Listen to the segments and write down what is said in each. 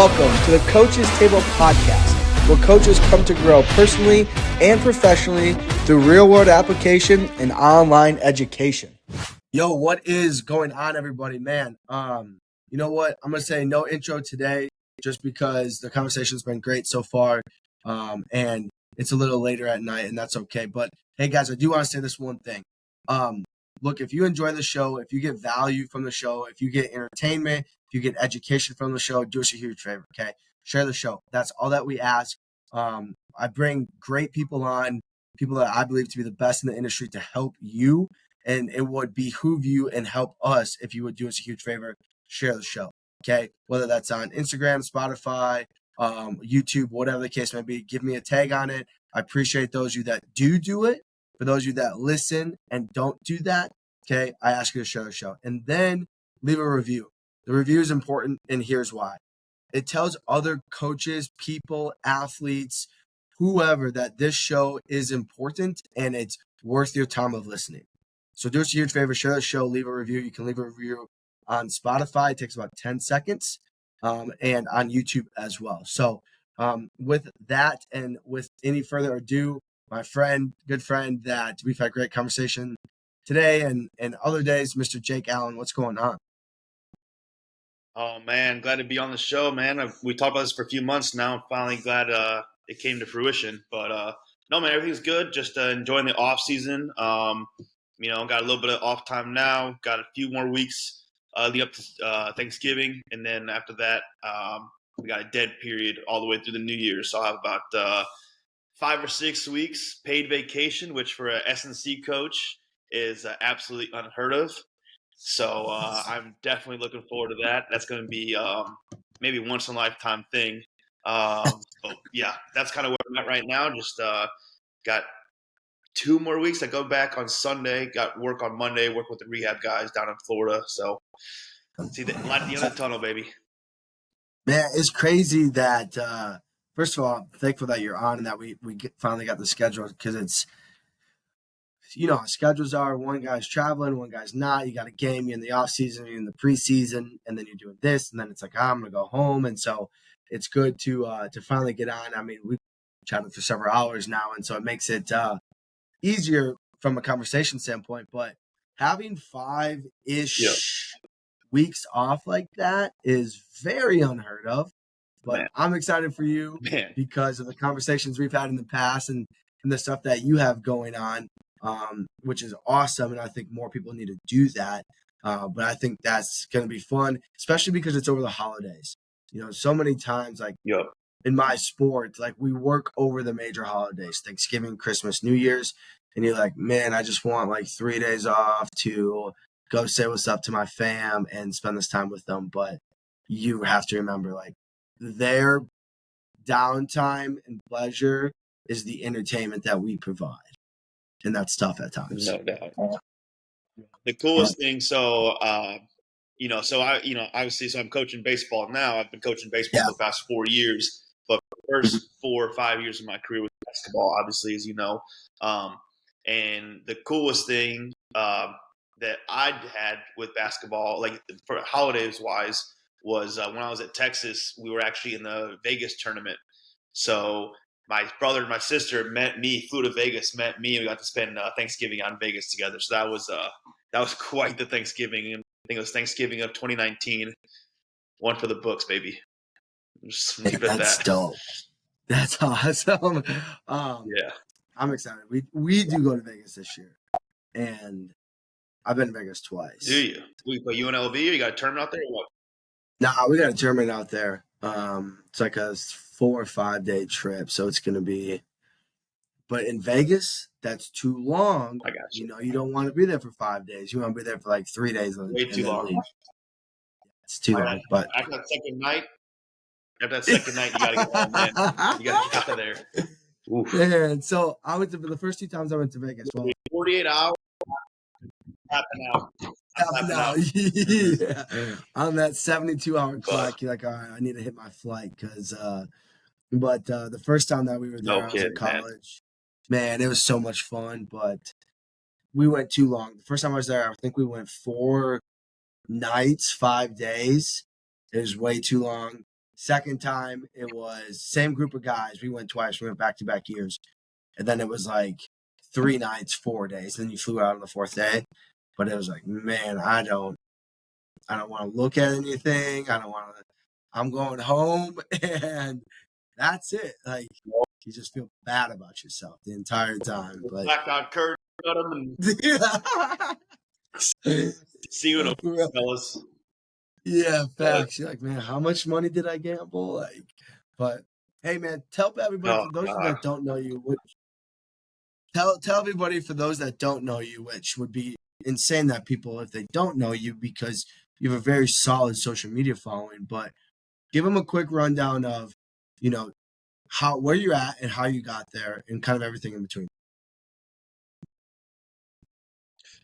Welcome to the Coach's Table Podcast, where coaches come to grow personally and professionally through real-world application and online education. Yo, what is going on, everybody? Man, you know what? I'm going to say no intro today just because the conversation's been great so far, and it's a little later at night, and that's okay. But, hey, guys, I do want to say this one thing. Look, if you enjoy the show, if you get value from the show, if you get entertainment, if you get education from the show, do us a huge favor, okay? Share the show. That's all that we ask. I bring great people on, people that I believe to be the best in the industry to help you, and it would behoove you and help us if you would do us a huge favor, share the show, okay? Whether that's on Instagram, Spotify, YouTube, whatever the case may be, give me a tag on it. I appreciate those of you that do it. For those of you that listen and don't do that, okay, I ask you to share the show. And then leave a review. The review is important, and here's why. It tells other coaches, people, athletes, whoever, that this show is important and it's worth your time of listening. So do us a huge favor, share the show, leave a review. You can leave a review on Spotify. It takes about 10 seconds, and on YouTube as well. So with that and with any further ado, my friend, good friend that we've had great conversation today and other days, Mr. Jake Allen, what's going on? Oh, man, glad to be on the show, man. We talked about this for a few months now. I'm finally glad it came to fruition. But, no, man, everything's good. Just enjoying the off season. Got a little bit of off time now. Got a few more weeks leading up to Thanksgiving. And then after that, we got a dead period all the way through the New Year. So I'll have about 5 or 6 weeks paid vacation, which for a S&C coach is absolutely unheard of. So I'm definitely looking forward to that. That's going to be maybe a once in a lifetime thing. So yeah, that's kind of where I'm at right now. Just got 2 more weeks. I go back on Sunday. Got work on Monday. Work with the rehab guys down in Florida. So see the light at the end of the tunnel, baby. Man, it's crazy that first of all, I'm thankful that you're on and that we finally got the schedule, because it's, you know, schedules are, one guy's traveling, one guy's not. You got a game, you're in the off season, you're in the preseason, and then you're doing this, and then it's like, I'm gonna go home. And so it's good to finally get on. I mean, we've chatted for several hours now, and so it makes it easier from a conversation standpoint. But having 5-ish weeks off like that is very unheard of. But I'm excited for you because of the conversations we've had in the past and the stuff that you have going on, which is awesome. And I think more people need to do that. But I think that's going to be fun, especially because it's over the holidays. You know, so many times, like in my sport, like we work over the major holidays, Thanksgiving, Christmas, New Year's. And you're like, man, I just want like 3 days off to go say what's up to my fam and spend this time with them. But you have to remember, like, their downtime and pleasure is the entertainment that we provide. And that's tough at times. No doubt. The coolest thing, so obviously, so I'm coaching baseball now. I've been coaching baseball for the past 4 years, but the first 4 or 5 years of my career was basketball, obviously, as you know. And the coolest thing that I'd had with basketball, like for holidays wise, was when I was at Texas, we were actually in the Vegas tournament. So my brother and my sister flew to Vegas, met me, and we got to spend Thanksgiving out in Vegas together. So that was quite the Thanksgiving. And I think it was Thanksgiving of 2019. One for the books, baby. That's dope. That's awesome. Yeah. I'm excited. We do go to Vegas this year, and I've been to Vegas twice. Do you? We play UNLV, or you got a tournament out there, or what? No, we got a tournament out there. It's like a 4 or 5 day trip, so it's going to be. But in Vegas, that's too long. I got you. You know, you don't want to be there for 5 days. You want to be there for like 3 days. Way too long. Leave. It's too long. But after that second night, you got to get home, man. You got to get out of there. Oof. And so I went to the first 2 times I went to Vegas. Well, 48 hours. Tapping out. Yeah. On that 72-hour clock, you're like, all right, I need to hit my flight because. But the first time that we were there, I was in college. Man, it was so much fun, but we went too long. The first time I was there, I think we went 4 nights, 5 days. It was way too long. Second time, it was same group of guys. We went twice. We went back-to-back years. And then it was like 3 nights, 4 days. Then you flew out on the fourth day. But it was like, man, I don't want to look at anything. I'm going home and that's it. Like, you just feel bad about yourself the entire time. But Blackout curtain, cut 'em and see you in a fellas. Yeah, facts. You're like, man, how much money did I gamble? Like, but hey, man, tell everybody for those that don't know you, tell everybody for those that don't know you, which would be insane that people if they don't know you because you have a very solid social media following. But give them a quick rundown of, where you're at and how you got there and kind of everything in between.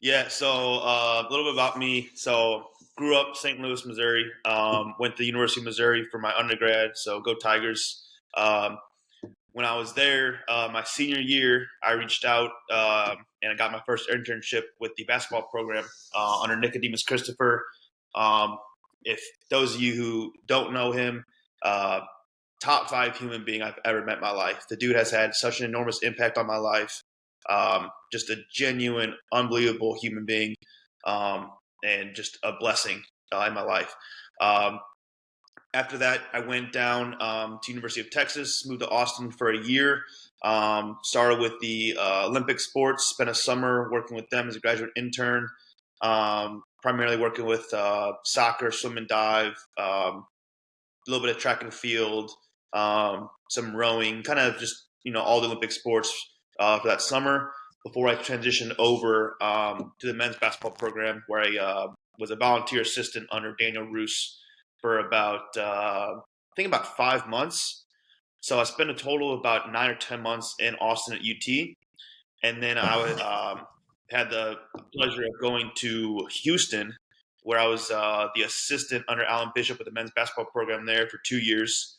Yeah, so a little bit about me. So grew up St. Louis, Missouri. Went to the University of Missouri for my undergrad. So go Tigers. When I was there, my senior year, I reached out and I got my first internship with the basketball program under Nicodemus Christopher. If those of you who don't know him, top 5 human being I've ever met in my life. The dude has had such an enormous impact on my life. Just a genuine, unbelievable human being, and just a blessing in my life. After that, I went down to University of Texas, moved to Austin for a year, started with the Olympic sports, spent a summer working with them as a graduate intern, primarily working with soccer, swim and dive, a little bit of track and field, some rowing, kind of just, all the Olympic sports for that summer before I transitioned over to the men's basketball program where I was a volunteer assistant under Daniel Roos for about, I think about 5 months. So I spent a total of about 9 or 10 months in Austin at UT. And then I had the pleasure of going to Houston, where I was the assistant under Alan Bishop with the men's basketball program there for 2 years.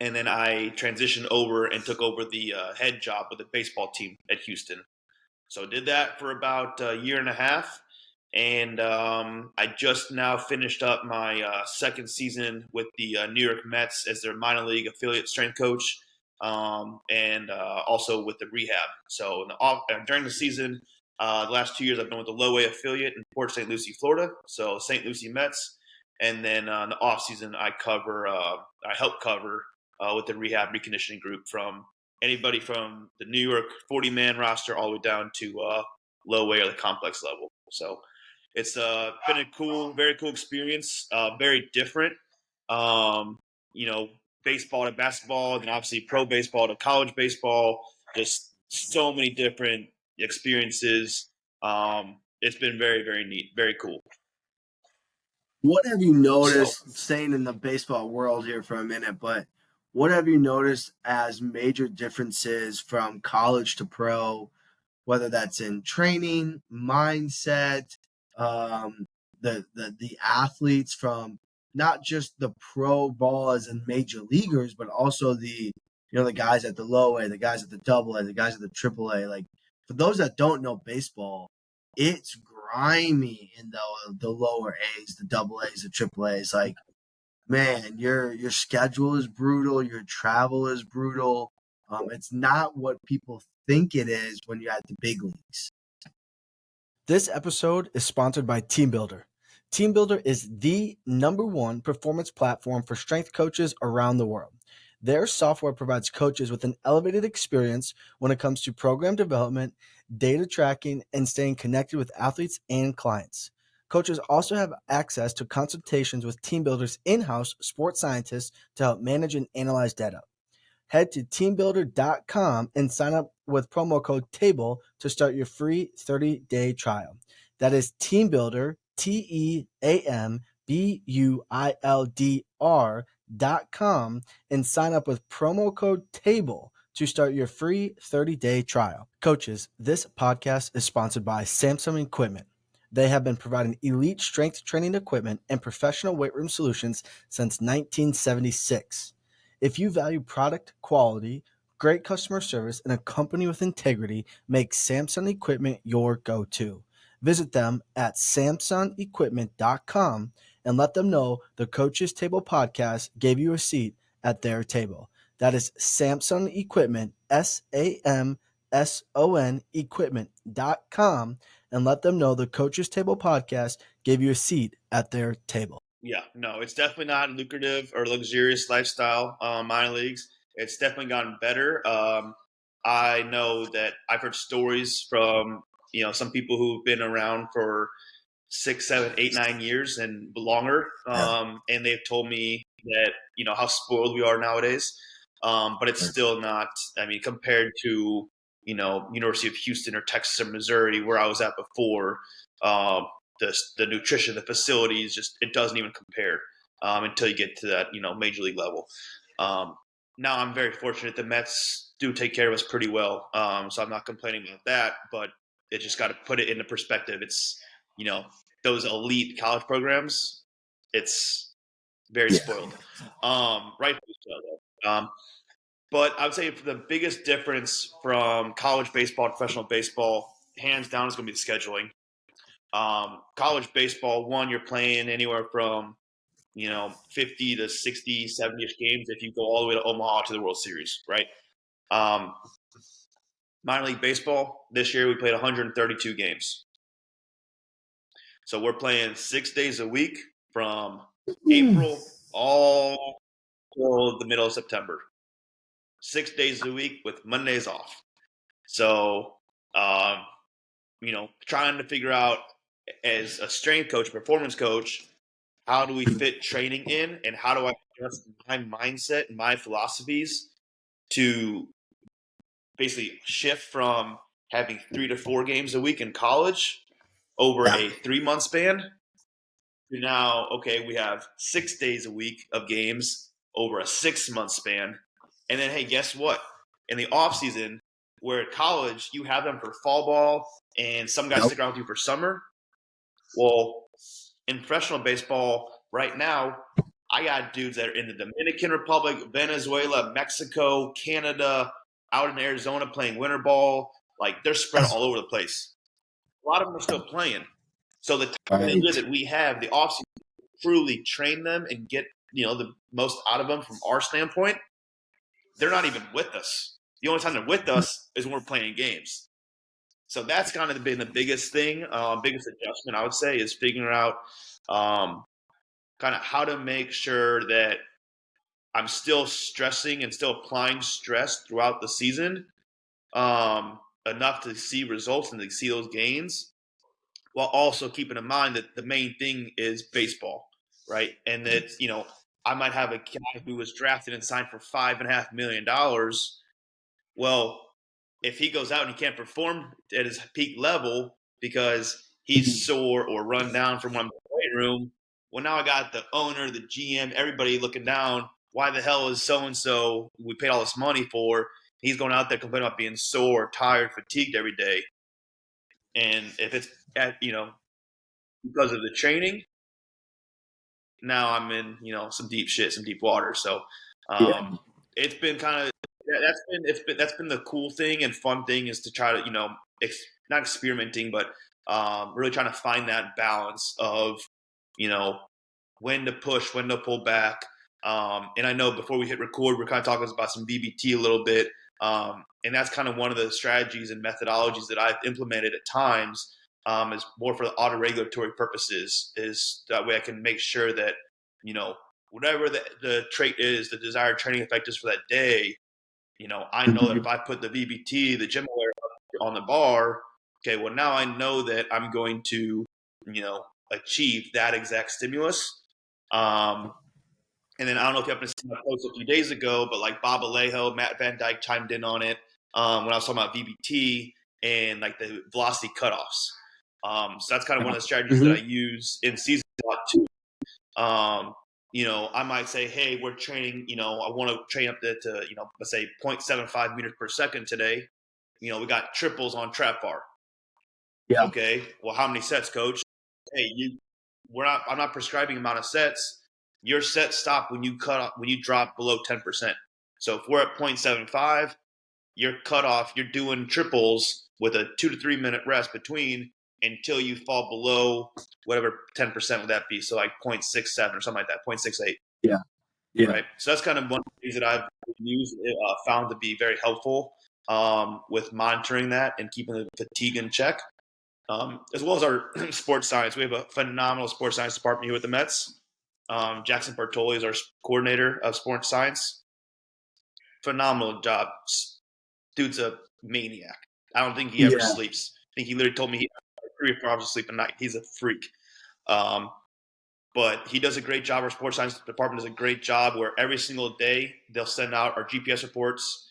And then I transitioned over and took over the head job with the baseball team at Houston. So I did that for about a year and a half. And I just now finished up my second season with the New York Mets as their minor league affiliate strength coach, and also with the rehab. So during the season, the last 2 years, I've been with the low A affiliate in Port St. Lucie, Florida. So St. Lucie Mets. And then in the off season, I help cover with the rehab reconditioning group from anybody from the New York 40-man roster all the way down to low A or the complex level. So it's been a very cool experience, very different. Baseball to basketball, and obviously pro baseball to college baseball, just so many different experiences. It's been very, very neat, very cool. What have you noticed, staying in the baseball world here for a minute, but what have you noticed as major differences from college to pro, whether that's in training, mindset, the athletes from not just the pro ball as in major leaguers, but also the guys at the low A, the guys at the double A, the guys at the triple A. Like, for those that don't know baseball, it's grimy in the lower A's, the double A's, the triple A's. Like, man, your schedule is brutal, your travel is brutal. It's not what people think it is when you're at the big leagues. This episode is sponsored by TeamBuilder. TeamBuilder is the #1 performance platform for strength coaches around the world. Their software provides coaches with an elevated experience when it comes to program development, data tracking, and staying connected with athletes and clients. Coaches also have access to consultations with TeamBuilder's in-house sports scientists to help manage and analyze data. Head to teambuilder.com and sign up with promo code TABLE to start your free 30-day trial. That is TeamBuilder, TeamBuildr.com, and sign up with promo code TABLE to start your free 30-day trial. Coaches, this podcast is sponsored by Samsung Equipment. They have been providing elite strength training equipment and professional weight room solutions since 1976. If you value product quality, great customer service, and a company with integrity, make Samsung Equipment your go-to. Visit them at samsungequipment.com and let them know the Coaches Table podcast gave you a seat at their table. That is Samson Equipment, SAMSON Equipment.com, and let them know the Coaches Table podcast gave you a seat at their table. Yeah, no, it's definitely not lucrative or luxurious lifestyle, minor leagues. It's definitely gotten better. I know that I've heard stories from, some people who've been around for 6, 7, 8, 9 years and longer. And they've told me that, how spoiled we are nowadays. But it's still not, compared to, University of Houston or Texas or Missouri, where I was at before, the nutrition, the facilities, just it doesn't even compare until you get to that, major league level. Now I'm very fortunate. The Mets do take care of us pretty well, so I'm not complaining about that. But it just got to put it into perspective. It's those elite college programs. It's very spoiled, rightfully so. Though. But I would say the biggest difference from college baseball to professional baseball, hands down, is going to be the scheduling. College baseball, one, you're playing anywhere from 50 to 60, 70-ish games if you go all the way to Omaha to the World Series, right? Minor league baseball, this year we played 132 games. So we're playing 6 days a week from April all till the middle of September. 6 days a week with Mondays off. So, trying to figure out as a strength coach, performance coach, how do we fit training in and how do I adjust my mindset and my philosophies to basically shift from having 3 to 4 games a week in college over a 3-month span to now, okay, we have 6 days a week of games over a 6-month span. And then, hey, guess what? In the off season, where at college, you have them for fall ball and some guys stick around with you for summer. Well, in professional baseball right now, I got dudes that are in the Dominican Republic, Venezuela, Mexico, Canada, out in Arizona playing winter ball. Like, they're spread all over the place. A lot of them are still playing. So the time that we have, the offseason, truly train them and get the most out of them from our standpoint, they're not even with us. The only time they're with us is when we're playing games. So that's kind of been the biggest thing, biggest adjustment I would say, is figuring out kind of how to make sure that I'm still stressing and still applying stress throughout the season enough to see results and to see those gains, while also keeping in mind that the main thing is baseball, right? And that, I might have a guy who was drafted and signed for $5.5 million. Well, if he goes out and he can't perform at his peak level because he's sore or run down from one weight room, well, now I got the owner, the GM, everybody looking down. Why the hell is so-and-so we paid all this money for? He's going out there complaining about being sore, tired, fatigued every day. And if it's because of the training, now I'm in, some deep shit, some deep water. So it's been kind of that's been the cool thing and fun thing, is to try to not experimenting, but really trying to find that balance of when to push, when to pull back. And I know before we hit record, we're kind of talking about some VBT a little bit, and that's kind of one of the strategies and methodologies that I've implemented at times. Is more for the auto-regulatory purposes, is that way I can make sure that, whatever the trait is, the desired training effect is for that day, I know that if I put the VBT, the gym wear on the bar, okay, well, now I know that I'm going to, achieve that exact stimulus. And then I don't know if you happen to see my post a few days ago, but like Bob Alejo, Matt Van Dyke chimed in on it when I was talking about VBT and like the velocity cutoffs. So that's kind of one of the strategies that I use in season a lot too. I might say, hey, we're training, I want to train up to let's say 0.75 meters per second today. We got triples on trap bar. Yeah. Okay. Well, how many sets, coach? Hey, I'm not prescribing amount of sets. Your sets stop when you drop below 10%. So if we're at 0.75, your cutoff, you're doing triples with a 2 to 3 minute rest between, until you fall below whatever 10% would that be. So like 0.67 or something like that, 0.68. Yeah. Yeah. Right. So that's kind of one of the things that I've used, found to be very helpful with monitoring that and keeping the fatigue in check. As well as our sports science. We have a phenomenal sports science department here with the Mets. Jackson Bartoli is our coordinator of sports science. Phenomenal job. Dude's a maniac. I don't think he ever Yeah. sleeps. I think he literally told me he had 3 or 4 hours of sleep a night. He's a freak. Um, but he does a great job. Our sports science department does a great job where every single day they'll send out our GPS reports.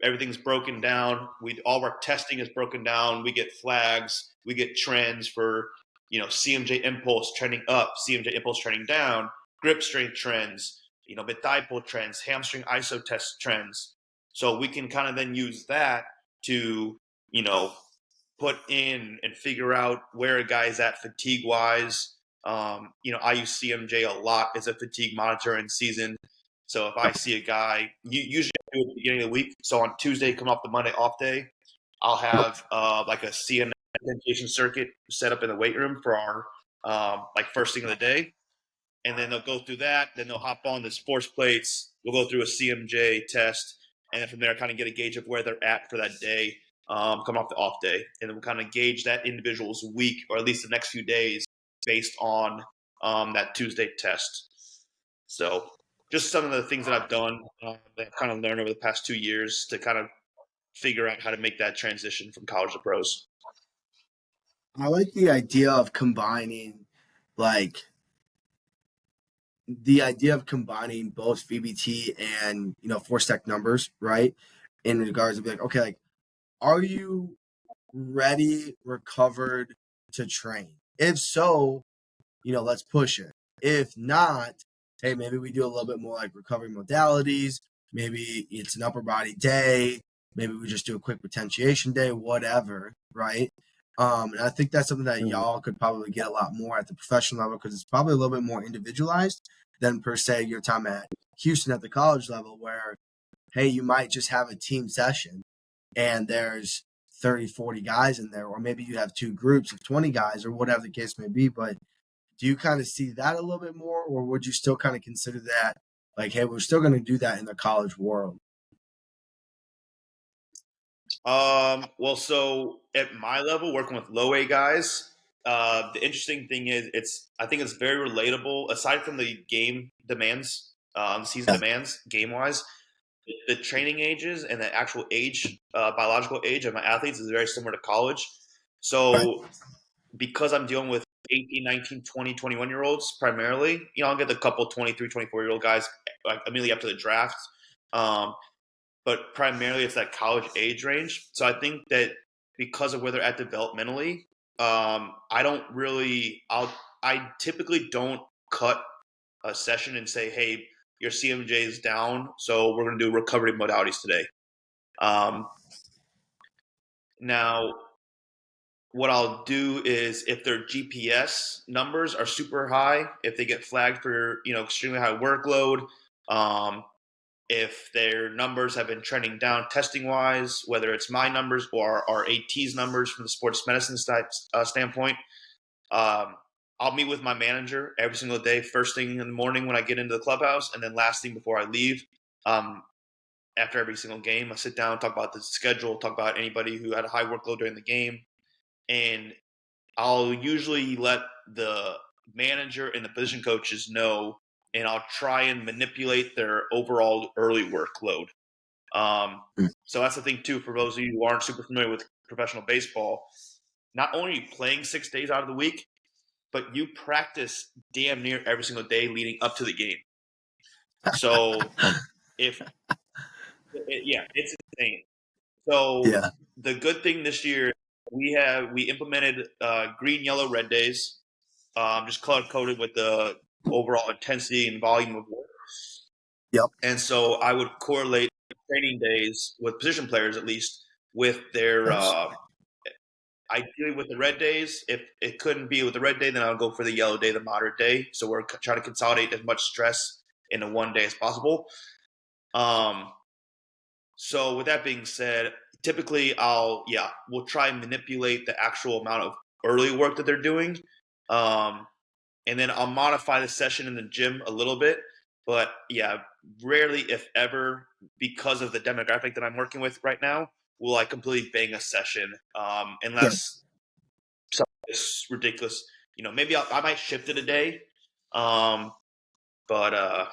Everything's broken down. All of our testing is broken down. We get flags. We get trends for, CMJ impulse trending up, CMJ impulse trending down, grip strength trends, mid thigh pull trends, hamstring iso test trends. So we can kind of then use that to, put in and figure out where a guy's at fatigue wise. I use CMJ a lot as a fatigue monitor in season. So if I see a guy, usually I do it at the beginning of the week. So on Tuesday, come off the Monday off day, I'll have like a CMJ intensification circuit set up in the weight room for our like first thing of the day. And then they'll go through that. Then they'll hop on the sports plates. We'll go through a CMJ test. And then from there, kind of get a gauge of where they're at for that day, come off the off day. And then we'll kind of gauge that individual's week, or at least the next few days, based on that Tuesday test. So just some of the things that I've done that I've kind of learned over the past 2 years to kind of figure out how to make that transition from college to pros. I like the idea of combining, like, both VBT and, force tech numbers, right? In regards to be like, okay, like, are you ready, recovered to train? If so, let's push it. If not, hey, maybe we do a little bit more like recovery modalities. Maybe it's an upper body day. Maybe we just do a quick potentiation day, whatever, right? And I think that's something that y'all could probably get a lot more at the professional level because it's probably a little bit more individualized than per se your time at Houston at the college level where, hey, you might just have a team session and there's 30, 40 guys in there, or maybe you have 2 groups of 20 guys or whatever the case may be. But do you kind of see that a little bit more, or would you still kind of consider that like, hey, we're still going to do that in the college world? Well, so at my level, working with low A guys, the interesting thing is I think it's very relatable. Aside from the game demands, season demands, game wise, the training ages and the actual age, biological age of my athletes is very similar to college. So because I'm dealing with 18, 19, 20, 21-year-olds primarily, I'll get a couple 23, 24-year-old guys like immediately after the draft. But primarily it's that college age range. So I think that because of where they're at developmentally, I typically don't cut a session and say, hey, your CMJ is down, so we're going to do recovery modalities today. Now, what I'll do is if their GPS numbers are super high, if they get flagged for, extremely high workload, if their numbers have been trending down testing wise, whether it's my numbers or our AT's numbers from the sports medicine standpoint, I'll meet with my manager every single day, first thing in the morning when I get into the clubhouse, and then last thing before I leave. After every single game, I sit down, talk about the schedule, talk about anybody who had a high workload during the game, and I'll usually let the manager and the position coaches know, and I'll try and manipulate their overall early workload. So that's the thing too, for those of you who aren't super familiar with professional baseball, not only are you playing 6 days out of the week, but you practice damn near every single day leading up to the game. So it's insane. So the good thing this year, we implemented green, yellow, red days, just color coded with the overall intensity and volume of work. Yep. And so I would correlate training days with position players, at least, with their ideally with the red days. If it couldn't be with the red day, then I'll go for the yellow day, the moderate day. So we're trying to consolidate as much stress into one day as possible. So with that being said, typically we'll try and manipulate the actual amount of early work that they're doing. And then I'll modify the session in the gym a little bit. But yeah, rarely, if ever, because of the demographic that I'm working with right now, will I completely bang a session Sure. unless something is ridiculous. Maybe I might shift it a day. Um, but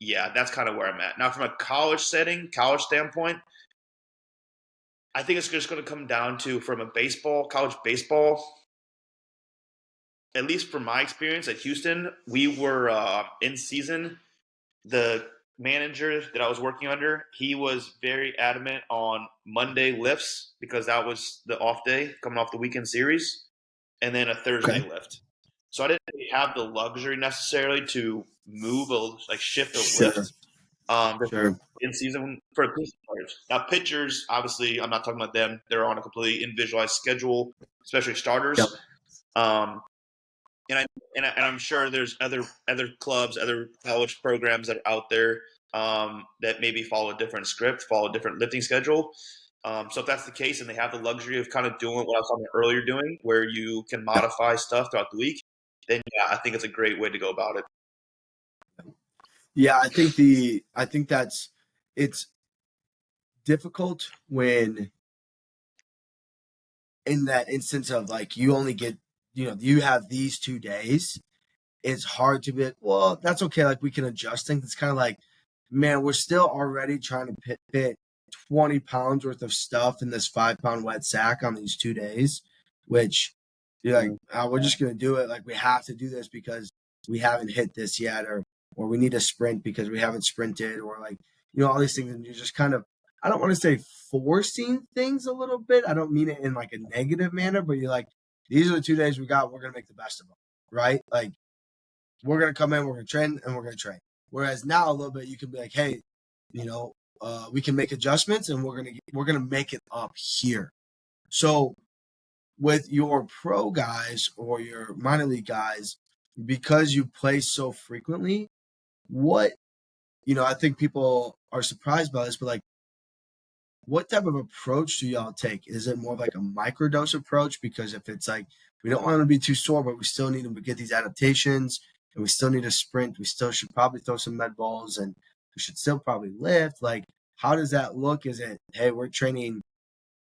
yeah, that's kind of where I'm at now. From a college standpoint, I think it's just going to come down to from a college baseball. At least from my experience at Houston, we were in season. The manager that I was working under, he was very adamant on Monday lifts because that was the off day coming off the weekend series, and then a Thursday Okay. lift. So I didn't really have the luxury necessarily to shift a Sure. lift um, Sure. in season for position players. Now pitchers, obviously, I'm not talking about them. They're on a completely individualized schedule, especially Yep. starters. Um, and I'm sure there's other clubs, other college programs that are out there that maybe follow a different script, follow a different lifting schedule. So if that's the case, and they have the luxury of kind of doing what I was talking about earlier doing, where you can Yep. modify stuff throughout the week, then yeah, I think it's a great way to go about it. Yeah, I think that's it's difficult when in that instance of like you only get you have these 2 days. It's hard to be like, well, that's okay. Like we can adjust things. It's kind of like, man, we're still already trying to fit 20 pounds worth of stuff in this 5 pound wet sack on these 2 days, which you're like, oh, we're just gonna do it. Like we have to do this because we haven't hit this yet, or we need a sprint because we haven't sprinted, or like all these things, and you're just kind of, I don't want to say forcing things a little bit. I don't mean it in like a negative manner, but you're like, these are the 2 days we got. We're gonna make the best of them, right? Like we're gonna come in, we're gonna train, and we're gonna train. Whereas now a little bit, you can be like, hey, we can make adjustments, and we're gonna make it up here. So with your pro guys or your minor league guys, because you play so frequently, what I think people are surprised by this, but like, what type of approach do y'all take? Is it more of like a microdose approach? Because if it's like we don't want to be too sore, but we still need to get these adaptations, and we still need a sprint, we still should probably throw some med balls, and we should still probably lift. Like, how does that look? Is it, hey, we're training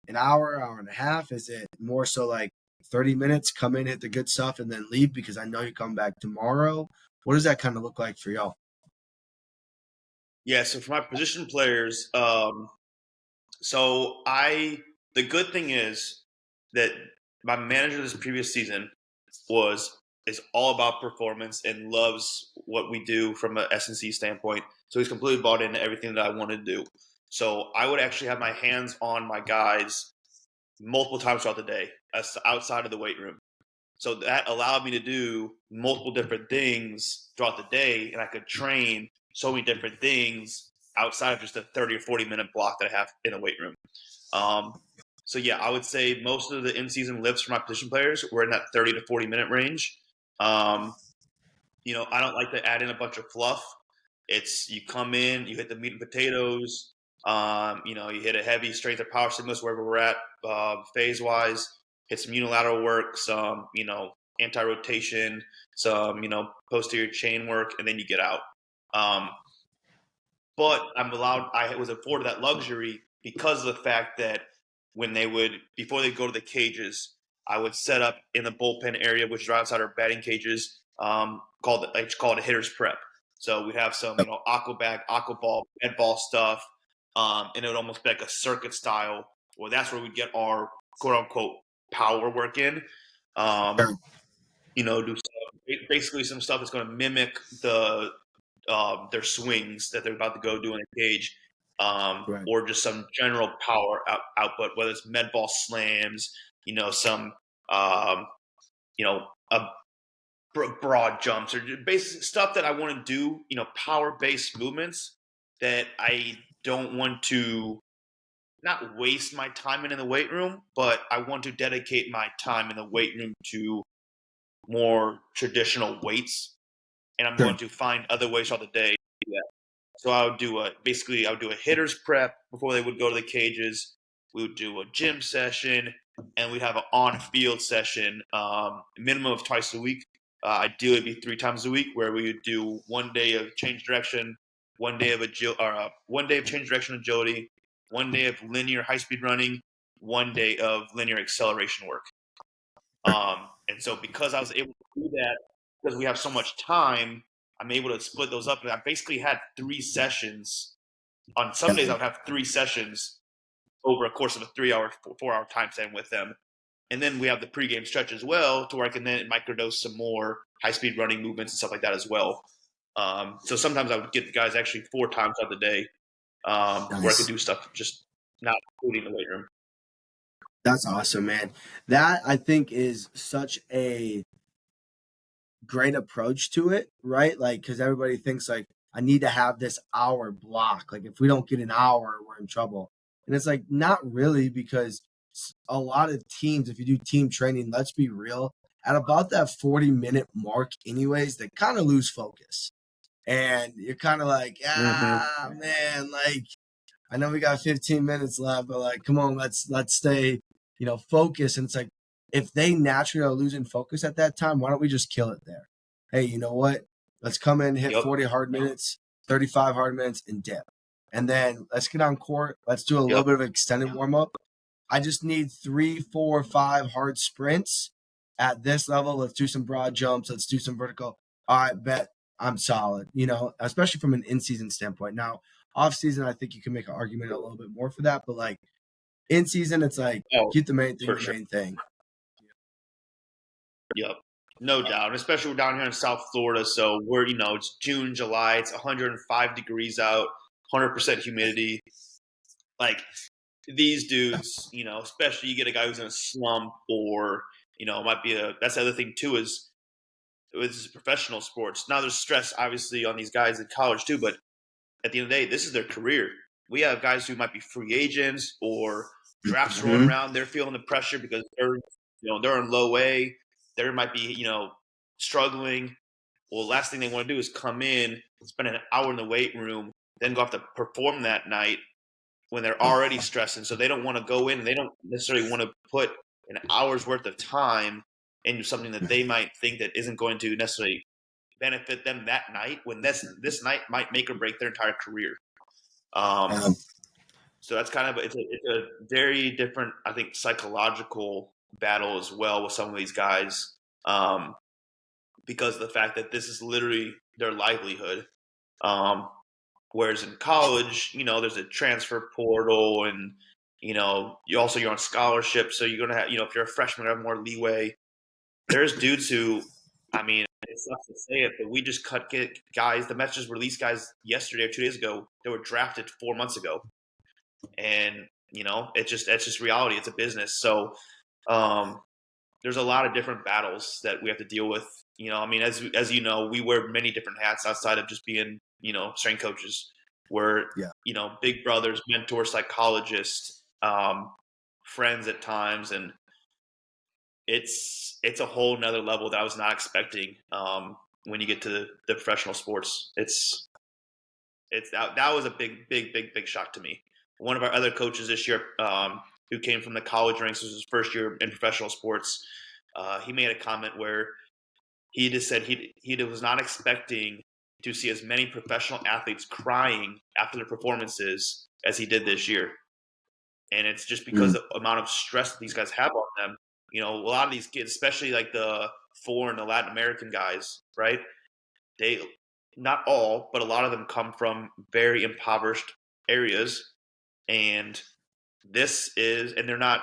an hour and a half? Is it more so like 30 minutes, come in, hit the good stuff, and then leave because I know you come back tomorrow? What does that kind of look like for y'all? Yeah, so for my position players, the good thing is that my manager this previous season is all about performance and loves what we do from a S&C standpoint. So he's completely bought into everything that I want to do. So I would actually have my hands on my guys multiple times throughout the day, outside of the weight room. So that allowed me to do multiple different things throughout the day, and I could train so many different things outside of just a 30 or 40-minute block that I have in the weight room. So yeah, I would say most of the in-season lifts for my position players were in that 30 to 40-minute range. Um, I don't like to add in a bunch of fluff. It's you come in, you hit the meat and potatoes. You hit a heavy strength or power stimulus wherever we're at phase wise. Hit some unilateral work, some anti-rotation, some posterior chain work, and then you get out. Um, but I was afforded that luxury because of the fact that before they go to the cages, I would set up in the bullpen area, which is right outside our batting cages, I just call it a hitter's prep. So we'd have some, aqua bag, aqua ball, med ball stuff, and it would almost be like a circuit style. Well, that's where we get our quote unquote power work in. Um, Sure. Do basically some stuff that's going to mimic their swings that they're about to go do in a cage, Right. or just some general power output, whether it's med ball slams, some, um, a broad jumps or basic stuff that I want to do, power based movements that I don't want to not waste my time in the weight room, but I want to dedicate my time in the weight room to more traditional weights, and I'm Sure. going to find other ways throughout the day to do that. So I would do a hitter's prep before they would go to the cages. we would do a gym session, and we'd have an on-field session, minimum of twice a week. Ideally, it'd be 3 times a week, where we would do 1 day of change direction, 1 day of 1 day of change direction agility, 1 day of linear high-speed running, 1 day of linear acceleration work. And so because I was able to do that, because we have so much time, I'm able to split those up. And I basically had 3 sessions. On some days, I would have 3 sessions over a course of a 3 hour, 4 hour time span with them. And then we have the pregame stretch as well, to where I can then microdose some more high-speed running movements and stuff like that as well. So sometimes I would get the guys actually 4 times out of the day, where I could do stuff just not including the weight room. That's awesome, man. That I think is such a great approach to it, right? Like, because everybody thinks like, I need to have this hour block. Like, if we don't get an hour, we're in trouble. And it's like, not really, because a lot of teams, if you do team training, let's be real, at about that 40-minute mark, anyways, they kind of lose focus. And you're kind of like, man, like, I know we got 15 minutes left, but like, come on, let's stay, focused. And it's like, if they naturally are losing focus at that time, why don't we just kill it there? Hey, you know what? Let's come in, hit 40 hard minutes, 35 hard minutes, and dip. And then let's get on court. Let's do a little bit of extended warm up. I just need 3, 4, 5 hard sprints at this level. Let's do some broad jumps. Let's do some vertical. All right, bet I'm solid, especially from an in-season standpoint. Now, off-season, I think you can make an argument a little bit more for that. But, like, in-season, it's like, keep the main thing the main thing. Yep. No doubt. And especially down here in South Florida. So we're, it's June, July. It's 105 degrees out, 100% humidity. Like, these dudes, especially you get a guy who's in a slump, or, might be that's the other thing too, is with professional sports. Now there's stress obviously on these guys in college too, but at the end of the day, this is their career. We have guys who might be free agents or drafts rolling around. They're feeling the pressure because they're in low A. They might be, struggling. Well, last thing they want to do is come in, spend an hour in the weight room, then go have to perform that night when they're already stressing. So they don't want to go in, and they don't necessarily want to put an hour's worth of time into something that they might think that isn't going to necessarily benefit them that night, when this night might make or break their entire career. So that's kind of it's a very different, I think, psychological battle as well with some of these guys, because of the fact that this is literally their livelihood. Whereas in college, there's a transfer portal, and you're on scholarship, so you're gonna have, if you're a freshman, you have more leeway. There's dudes who, I mean, it sucks to say it, but we just get guys. The Mets just released guys yesterday or 2 days ago that were drafted 4 months ago, and it's just reality. It's a business, so there's a lot of different battles that we have to deal with. As you know, we wear many different hats outside of just being strength coaches. We're big brothers, mentors, psychologists, friends at times, and it's a whole nother level that I was not expecting. When you get to the professional sports, that was a big shock to me. One of our other coaches this year, who came from the college ranks, this was his first year in professional sports, he made a comment where he just said he was not expecting to see as many professional athletes crying after their performances as he did this year. And it's just because of the amount of stress that these guys have on them. A lot of these kids, especially like the foreign, the Latin American guys, right? They, not all, but a lot of them come from very impoverished areas. And they're not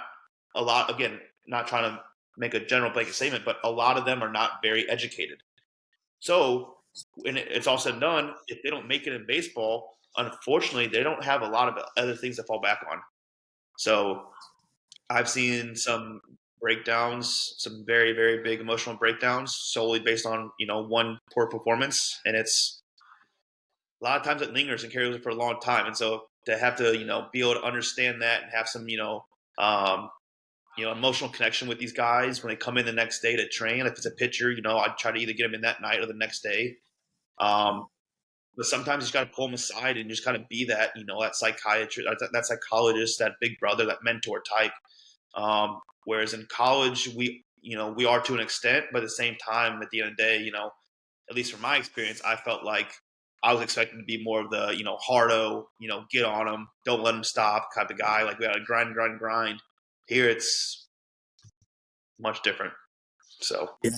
a lot, again, not trying to make a general blanket statement, but a lot of them are not very educated. So when it's all said and done, if they don't make it in baseball, unfortunately, they don't have a lot of other things to fall back on. So I've seen some breakdowns, some very, very big emotional breakdowns solely based on, one poor performance. And it's a lot of times it lingers and carries for a long time. And so to have to, be able to understand that and have some, emotional connection with these guys when they come in the next day to train. If it's a pitcher, I'd try to either get them in that night or the next day. But sometimes you just got to pull them aside and just kind of be that, that psychiatrist, that psychologist, that big brother, that mentor type. Whereas in college, we are to an extent, but at the same time, at the end of the day, at least from my experience, I felt like I was expected to be more of the, hardo, get on them, don't let them stop type of guy. Like we got to grind, grind, grind. Here it's much different. So Yeah.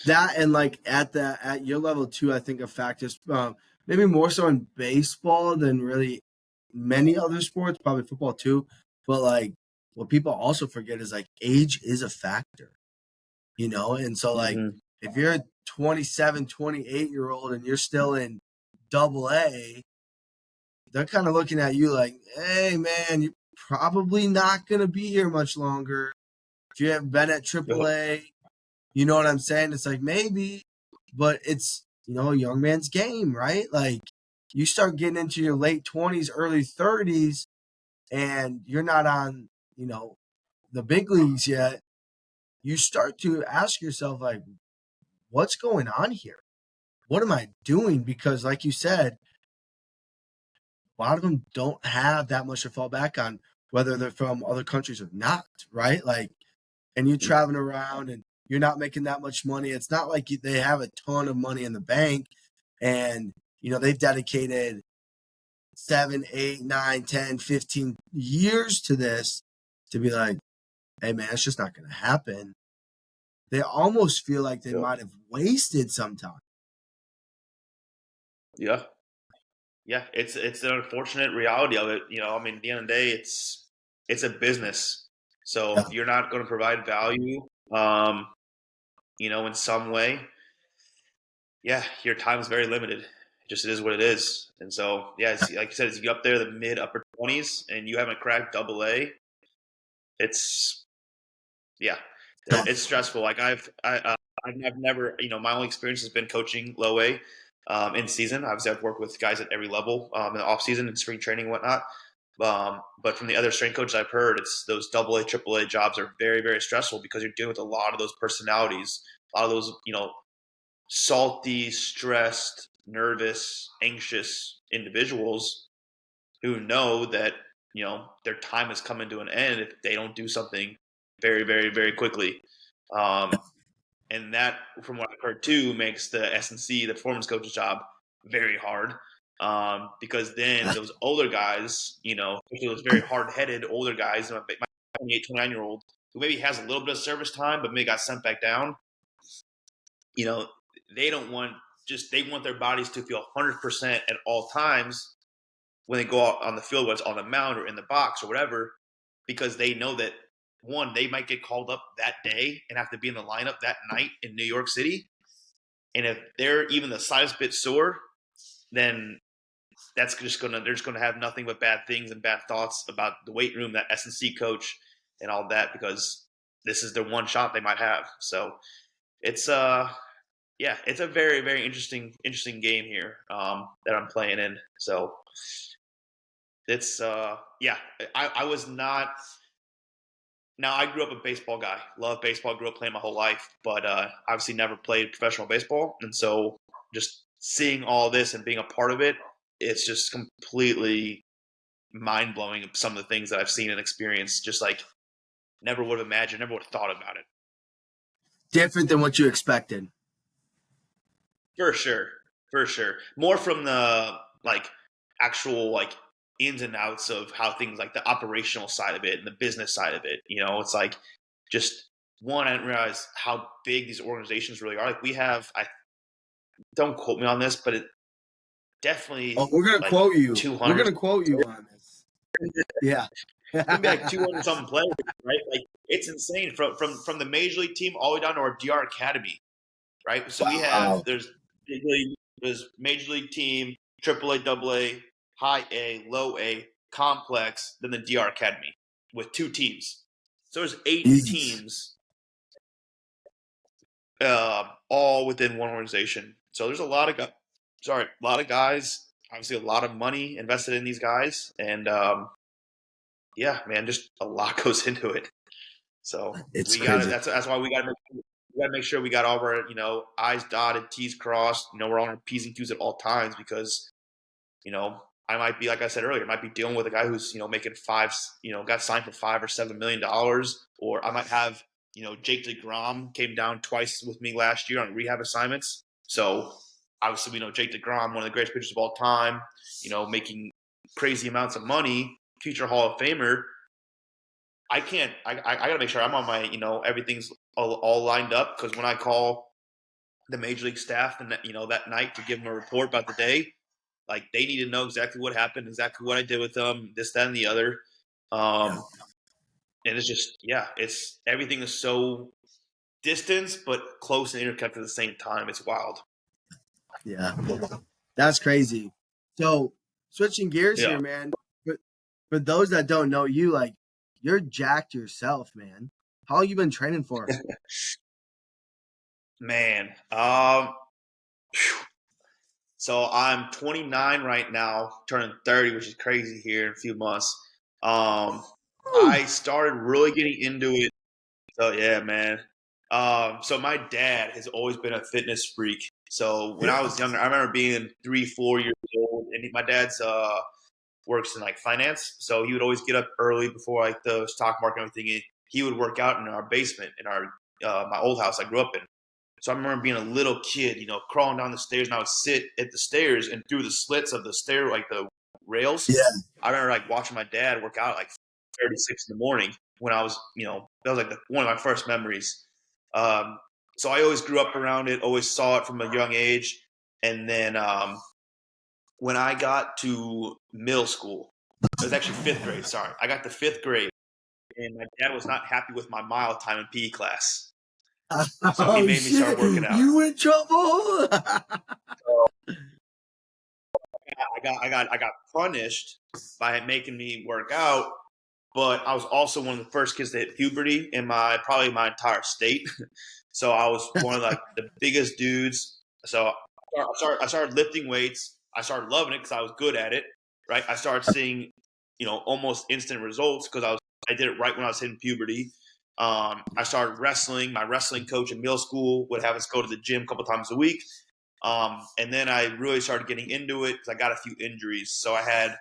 That and like at your level too, I think a factor is maybe more so in baseball than really many other sports, probably football too. But like what people also forget is like age is a factor, and so like if you're a 27, 28-year-old and you're still in double A, they're kind of looking at you like, hey man, you're probably not gonna be here much longer. If you haven't been at triple A, you know what I'm saying? It's like maybe, but it's, a young man's game, right? Like you start getting into your late 20s, early 30s, and you're not on, the big leagues yet. You start to ask yourself, like, what's going on here? What am I doing? Because, like you said, a lot of them don't have that much to fall back on, whether they're from other countries or not, right? Like, and you're traveling around and you're not making that much money. It's not like they have a ton of money in the bank and, they've dedicated 7, 8, 9, 10, 15 years to this to be like, hey, man, it's just not going to happen. They almost feel like they might have wasted some time. Yeah. Yeah. It's the unfortunate reality of it. I mean, at the end of the day, it's a business. So if you're not going to provide value, in some way, yeah, your time is very limited. It just is what it is. And so, yeah, like you said, if you're up there, the mid upper 20s, and you haven't cracked double A, it's it's stressful. Like I've never, my only experience has been coaching low A in season. Obviously, I've worked with guys at every level in the off season and spring training and whatnot. But from the other strength coaches I've heard, it's those double A, triple A jobs are very, very stressful because you're dealing with a lot of those personalities, a lot of those, salty, stressed, nervous, anxious individuals who know that, their time is coming to an end if they don't do something very, very, very quickly. And that, from what I've heard too, makes the S&C, the performance coach's job, very hard. Because then those older guys, those very hard-headed older guys, my 28, 29-year-old, who maybe has a little bit of service time, but maybe got sent back down, they don't want they want their bodies to feel 100% at all times when they go out on the field, whether it's on the mound or in the box or whatever, because they know that, one, they might get called up that day and have to be in the lineup that night in New York City. And if they're even the slightest bit sore, then they're just gonna have nothing but bad things and bad thoughts about the weight room, that S&C coach, and all that, because this is the one shot they might have. So it's it's a very, very interesting game here that I'm playing in. So it's I was not. Now, I grew up a baseball guy. Love baseball. Grew up playing my whole life, but obviously never played professional baseball. And so just seeing all this and being a part of it, it's just completely mind-blowing, some of the things that I've seen and experienced. Just like never would have imagined, never would have thought about it. Different than what you expected. For sure. More from the actual ins and outs of how things, like the operational side of it and the business side of it. It's like, just one, I didn't realize how big these organizations really are. Like we have, don't quote me on this, but it definitely. Oh, we're gonna quote you. 200. We're gonna quote you on this. Yeah. It's gonna be like 200 something players, right? Like it's insane from the major league team all the way down to our DR Academy, right? So we have there's major league team, triple A, double A, high A, low A, complex, then the DR Academy with 2 teams. So there's 8 teams, all within one organization. So there's a lot of guys. Obviously, a lot of money invested in these guys, and yeah, man, just a lot goes into it. So it's we got it. That's why we got to make sure we got all of our I's dotted, T's crossed. We're on our P's and Q's at all times, because I might be, like I said earlier, I might be dealing with a guy who's, making got signed for $5 or $7 million, or I might have, Jake DeGrom came down twice with me last year on rehab assignments. So obviously, we know Jake DeGrom, one of the greatest pitchers of all time, making crazy amounts of money, future Hall of Famer. I can't. I got to make sure I'm on my. Everything's all lined up, because when I call the major league staff and that night to give them a report about the day, like, they need to know exactly what happened, exactly what I did with them, this, that, and the other. And it's just, it's everything is so distant but close and interconnected at the same time. It's wild. Yeah, that's crazy. So switching gears Yeah. here, man. For those that don't know you, like, you're jacked yourself, man. How long you been training for? Man, so I'm 29 right now, turning 30, which is crazy here in a few months. I started really getting into it. So yeah, man. So my dad has always been a fitness freak. So when I was younger, I remember being 3, 4 years old, and my dad's works in like finance. So he would always get up early before like the stock market and everything. He would work out in our basement in our my old house I grew up in. So I remember being a little kid, crawling down the stairs, and I would sit at the stairs, and through the slits of the stair, like the rails. Yeah. I remember like watching my dad work out at like 36 in the morning when I was, that was like one of my first memories. So I always grew up around it, always saw it from a young age. And then when I got to middle school, it was actually fifth grade. Sorry, I got to fifth grade, and my dad was not happy with my mile time in PE class, so he made me start working out. You in trouble? So I got punished by making me work out, but I was also one of the first kids to hit puberty in probably my entire state. So I was one of like the biggest dudes. So I started lifting weights. I started loving it because I was good at it. Right. I started seeing, almost instant results because I did it right when I was hitting puberty. I started wrestling. My wrestling coach in middle school would have us go to the gym a couple times a week. And then I really started getting into it because I got a few injuries. So I had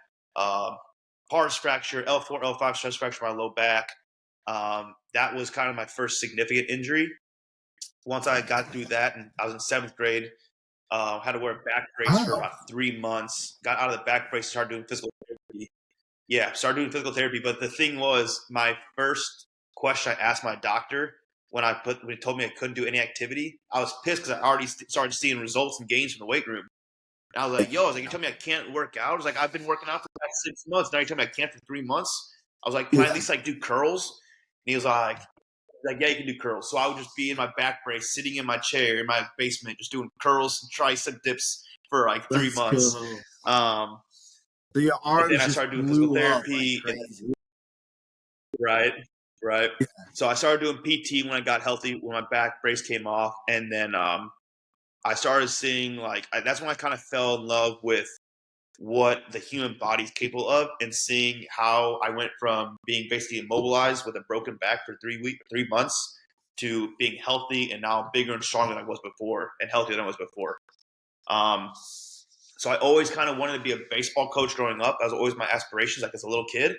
pars fracture, L4, L5 stress fracture in my low back. That was kind of my first significant injury. Once I got through that, and I was in seventh grade, had to wear a back brace for about 3 months. Got out of the back brace, started doing physical therapy. Yeah, started doing physical therapy. But the thing was, my first question I asked my doctor when he told me I couldn't do any activity, I was pissed because I already started seeing results and gains from the weight room. And I was like, yo, you tell me I can't work out? I was like, I've been working out for the past 6 months. Now you tell me I can't for 3 months? I was like, can I at least like do curls? And he was like, yeah, you can do curls. So I would just be in my back brace, sitting in my chair in my basement, just doing curls and tricep dips for like 3 months. Cool. So your arms then I just started doing physical therapy. therapy. Right. Yeah. So I started doing PT when I got healthy, when my back brace came off. And then I started seeing that's when I kind of fell in love with what the human body's capable of, and seeing how I went from being basically immobilized with a broken back for 3 months to being healthy and now bigger and stronger than I was before and healthier than I was before. So I always kind of wanted to be a baseball coach growing up. That was always my aspirations, like as a little kid.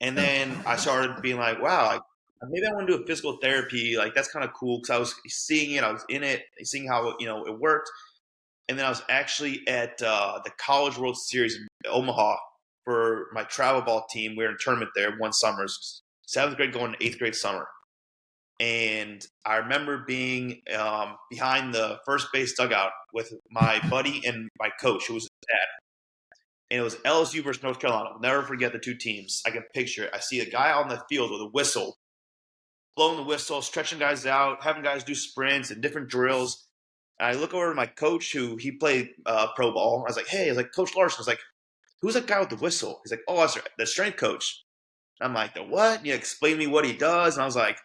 And then I started being like, wow, maybe I want to do a physical therapy. Like, that's kind of cool, because I was seeing it, I was in it, seeing how it worked. And then I was actually at the College World Series in Omaha for my travel ball team. We were in a tournament there one summer, seventh grade going to eighth grade summer. And I remember being behind the first base dugout with my buddy and my coach, who was his dad. And it was LSU versus North Carolina. I'll never forget the two teams. I can picture it. I see a guy on the field with a whistle, blowing the whistle, stretching guys out, having guys do sprints and different drills. And I look over to my coach, who he played pro ball. I was like, hey, Coach Larson. I was like, who's that guy with the whistle? He's like, oh, that's the strength coach. And I'm like, the what? And he explained to me what he does. And I was like,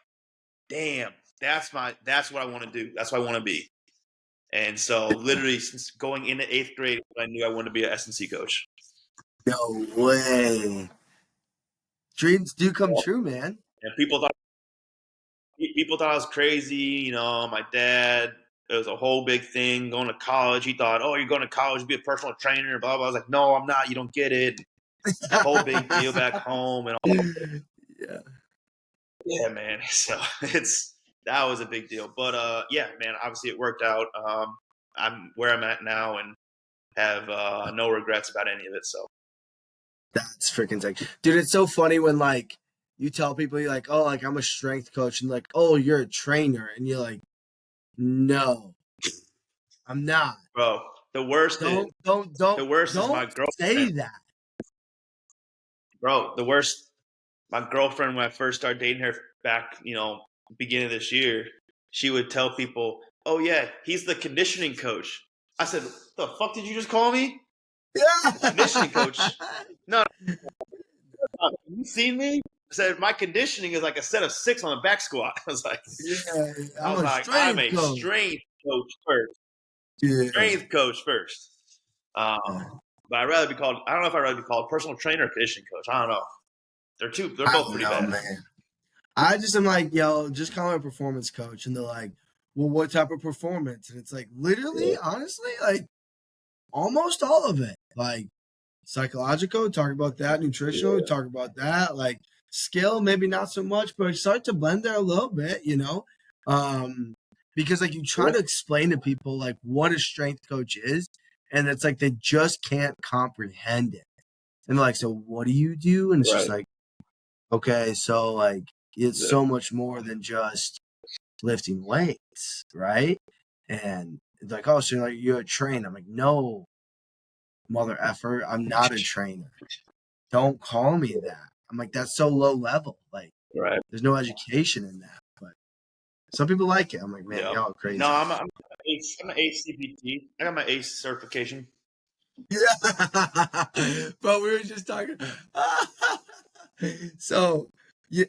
damn, that's what I want to do. That's what I want to be. And so literally since going into eighth grade, I knew I wanted to be an S&C coach. No way. Dreams do come true, man. And people thought I was crazy. My dad It was a whole big thing going to college. He thought, oh, you're going to college, be a personal trainer, blah, blah. I was like, no, I'm not. You don't get it. Whole big deal back home and all. Yeah. Yeah, man. So that was a big deal. But yeah, man, obviously it worked out. I'm where I'm at now and have no regrets about any of it. So That's freaking sick. Dude, it's so funny when like you tell people you're like, oh, like I'm a strength coach, and like, oh, you're a trainer, and you're like, no, I'm not. bro, the worst is the worst is my don't say girlfriend. that. Bro, the worst, my girlfriend when I first started dating her back, beginning of this year, she would tell people, oh yeah, he's the conditioning coach. I said, the fuck did you just call me? Conditioning coach? No, you seen me? I said my conditioning is like a set of 6 on a back squat. I was like, Yeah, I'm a coach. strength coach first. Yeah. Strength coach first. But I'd rather be called. I don't know if I'd rather be called personal trainer or conditioning coach. I don't know. They're both pretty bad. Man. I just am like, yo, just call me a performance coach, and they're like, well, what type of performance? And it's like, literally, honestly, like almost all of it, like psychological, talk about that, nutritional, talk about that, like skill, maybe not so much, but I start to blend there a little bit, because like you try to explain to people like what a strength coach is, and it's like they just can't comprehend it, and they're like, so what do you do? And it's just like, okay, so like it's so much more than just lifting weights, right? And it's like, oh, so you're a trainer. I'm like, no, mother effer, I'm not a trainer. Don't call me that. I'm like, that's so low level. Like, there's no education in that. But some people like it. I'm like, man, y'all are crazy. No, I'm an ACPT. I got my ACE certification. Yeah, but we were just talking. So,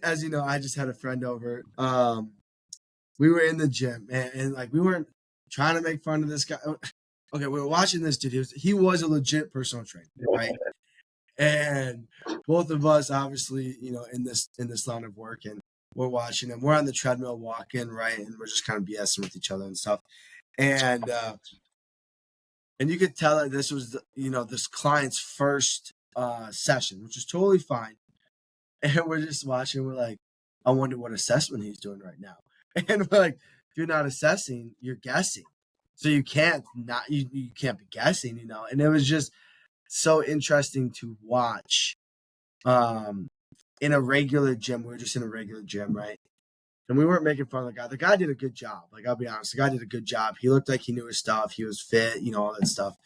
as you know, I just had a friend over. We were in the gym, and like we weren't trying to make fun of this guy. Okay, we were watching this dude. He was a legit personal trainer, right? And both of us, obviously, in this line of work, and we're watching him. We're on the treadmill walking, right, and we're just kind of BSing with each other and stuff. And you could tell that this was, this client's first session, which is totally fine. And we're just watching. We're like, I wonder what assessment he's doing right now. And we're like, if you're not assessing, you're guessing. So you can't you can't be guessing, And it was just so interesting to watch. In a regular gym, we were just in a regular gym, right? And we weren't making fun of the guy. The guy did a good job. Like, I'll be honest, the guy did a good job. He looked like he knew his stuff. He was fit, all that stuff.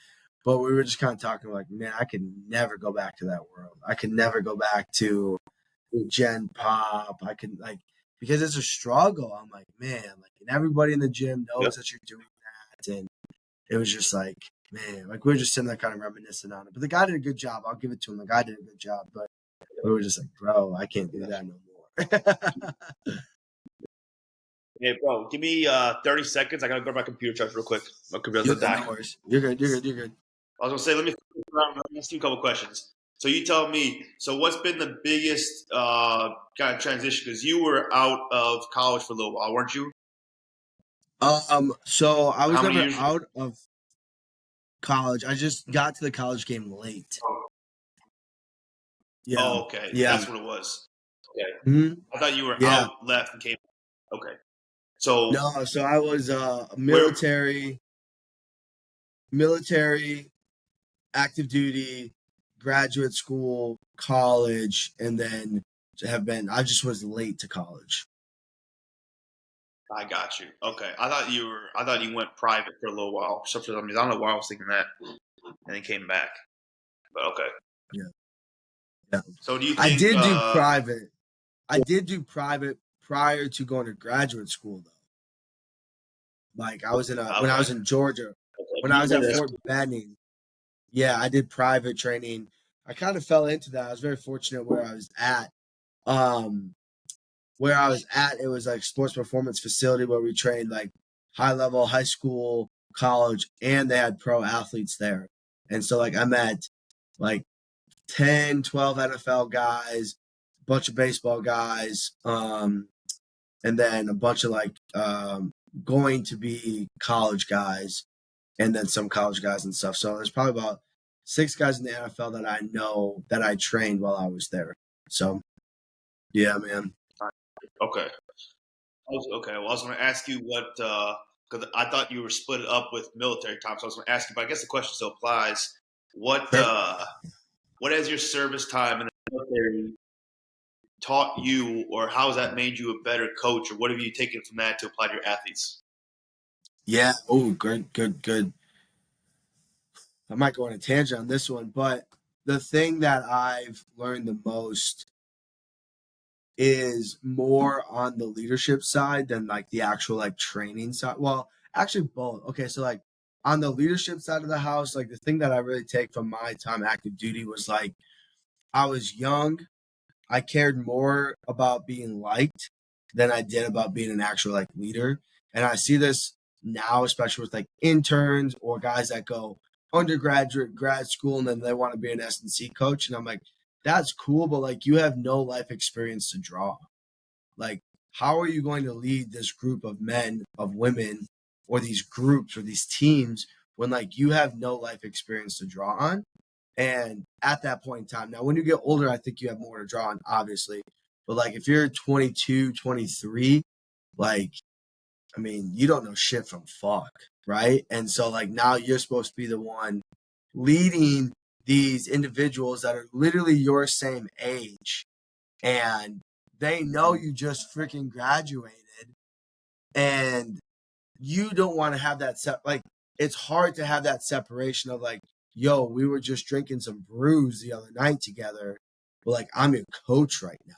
But we were just kind of talking like, man, I could never go back to that world. I could never go back to Gen Pop. I could because it's a struggle. I'm like, man, and everybody in the gym knows that you're doing that. And it was just like, man, we were just sitting there kind of reminiscing on it. But the guy did a good job. I'll give it to him. The guy did a good job. But we were just like, bro, I can't do that no more. Hey, bro, give me 30 seconds. I got to go to my computer charge real quick. My computer's going to die. No worries. You're good. I was going to say, let me ask you a couple questions. So you tell me, so what's been the biggest kind of transition? Because you were out of college for a little while, weren't you? So I was never out of college. I just got to the college game late. Yeah. Oh, okay. Yeah. That's what it was. Okay. Mm-hmm. I thought you were out, left, and came. Okay. So no, so I was military, active duty, graduate school, college, and then I just was late to college. I got you. Okay. I thought you went private for a little while. For some reason, I don't know why I was thinking that. And then came back. But okay. Yeah. So do you think I did do private. I did do private prior to going to graduate school though. Like I was when I was in Georgia, when I was at Fort Benning. Yeah, I did private training. I kind of fell into that. I was very fortunate where I was at. It was like sports performance facility where we trained like high level, high school, college, and they had pro athletes there. And so like I met like 10, 12 NFL guys, a bunch of baseball guys, and then a bunch of like going to be college guys and then some college guys and stuff. So there's probably about 6 guys in the NFL that I know that I trained while I was there. So, yeah, man. Okay. Okay. Well, I was going to ask you what, because I thought you were split up with military time. So I was going to ask you, but I guess the question still applies. What, Sure. what has your service time in the military taught you, or how has that made you a better coach, or what have you taken from that to apply to your athletes? Yeah. Oh, good. I might go on a tangent on this one, but the thing that I've learned the most is more on the leadership side than like the actual like training side. Well, actually both. Okay, so like on the leadership side of the house, like the thing that I really take from my time active duty was like I was young. I cared more about being liked than I did about being an actual like leader. And I see this now, especially with like interns or guys that go undergraduate, grad school, and then they want to be an S&C coach. And I'm like, that's cool, but like you have no life experience to draw. Like, how are you going to lead this group of men, of women, or these groups or these teams when like you have no life experience to draw on? And at that point in time, now when you get older, I think you have more to draw on, obviously. But like if you're 22, 23, like, I mean, you don't know shit from fuck, right? And so like now you're supposed to be the one leading these individuals that are literally your same age and they know you just freaking graduated and you don't want to have that like it's hard to have that separation of like, yo, we were just drinking some brews the other night together, but like I'm your coach right now.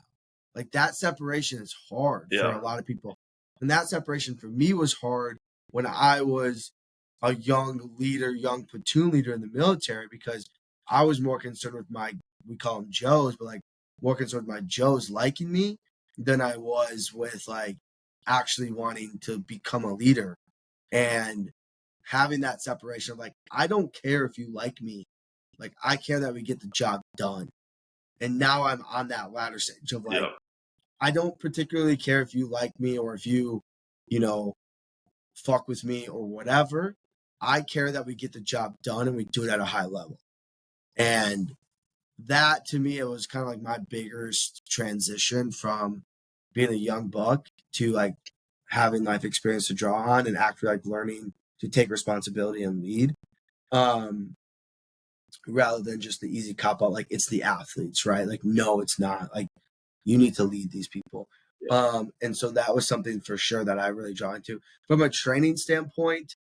Like that separation is hard for a lot of people. And that separation for me was hard when I was a young leader, young platoon leader in the military, because I was more concerned with my, we call them Joes, but like more concerned with my Joes liking me than I was with like actually wanting to become a leader and having that separation of like, I don't care if you like me. Like, I care that we get the job done. And now I'm on that latter stage of like, I don't particularly care if you like me or if you know, fuck with me or whatever. I care that we get the job done and we do it at a high level. And that to me, it was kind of like my biggest transition from being a young buck to like having life experience to draw on and actually like learning to take responsibility and lead. Rather than just the easy cop out, like it's the athletes, right? Like, no, it's not. Like, you need to lead these people. And so that was something for sure that I really draw into. From a training standpoint,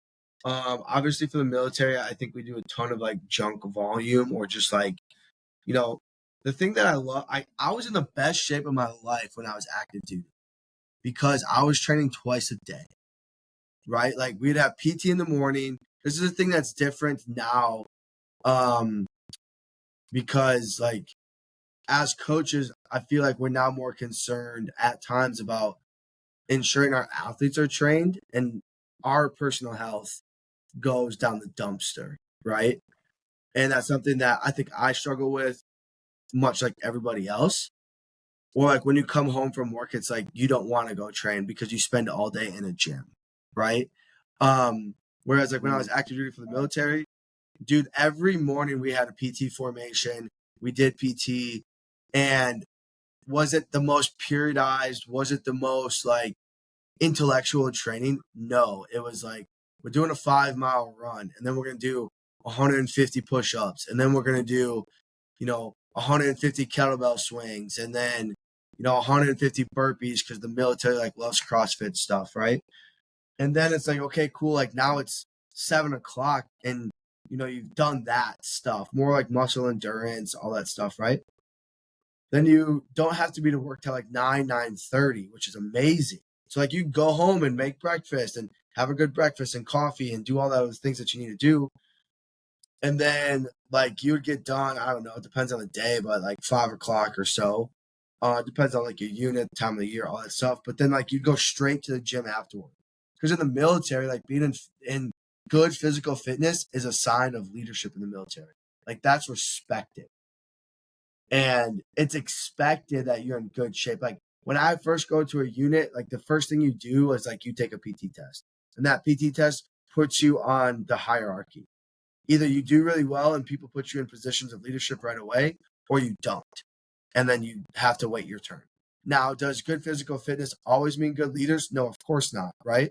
obviously for the military, I think we do a ton of like junk volume or just like, you know, the thing that I love, I was in the best shape of my life when I was active duty because I was training twice a day, right? Like we'd have PT in the morning. This is a thing that's different now. Because like as coaches, I feel like we're now more concerned at times about ensuring our athletes are trained and our personal health goes down the dumpster, right? And that's something that I think I struggle with much like everybody else. Or like when you come home from work, it's like you don't want to go train because you spend all day in a gym, right? Whereas like when I was active duty for the military, dude, every morning we had a PT formation. We did PT. And was it the most periodized? Was it the most like intellectual training? No, it was like, we're doing a 5-mile run and then we're going to do 150 push-ups. And then we're going to do, 150 kettlebell swings and then, 150 burpees because the military like loves CrossFit stuff. Right. And then it's like, okay, cool. Like now it's 7 o'clock and, you've done that stuff, more like muscle endurance, all that stuff. Right. Then you don't have to be to work till like 9:30, which is amazing. So like you go home and make breakfast and have a good breakfast and coffee and do all those things that you need to do. And then like you would get done, I don't know, it depends on the day, but like 5 o'clock or so. It depends on like your unit, time of the year, all that stuff. But then like you'd go straight to the gym afterward. Because in the military, like being in good physical fitness is a sign of leadership in the military. Like that's respected. And it's expected that you're in good shape. Like when I first go to a unit, like the first thing you do is like you take a PT test. And that PT test puts you on the hierarchy. Either you do really well and people put you in positions of leadership right away, or you don't. And then you have to wait your turn. Now, does good physical fitness always mean good leaders? No, of course not, right?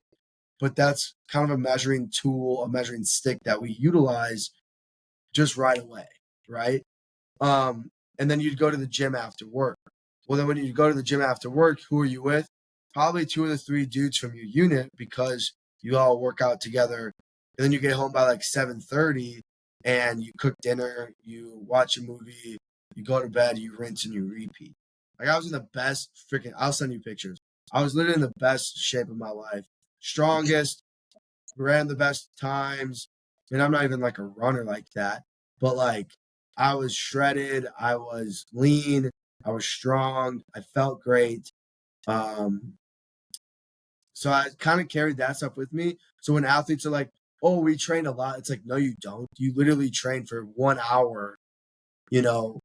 But that's kind of a measuring tool, a measuring stick that we utilize just right away, right? And then you'd go to the gym after work. Well, then when you go to the gym after work, who are you with? Probably 2 or the 3 dudes from your unit because you all work out together. And then you get home by like 7:30 and you cook dinner, you watch a movie, you go to bed, you rinse and you repeat. Like I was in the best freaking, I'll send you pictures. I was literally in the best shape of my life. Strongest, ran the best times. And I'm not even like a runner like that, but like I was shredded, I was lean, I was strong, I felt great. So I kind of carried that stuff with me. So when athletes are like, "Oh, we train a lot," it's like, no, you don't. You literally train for 1 hour, you know,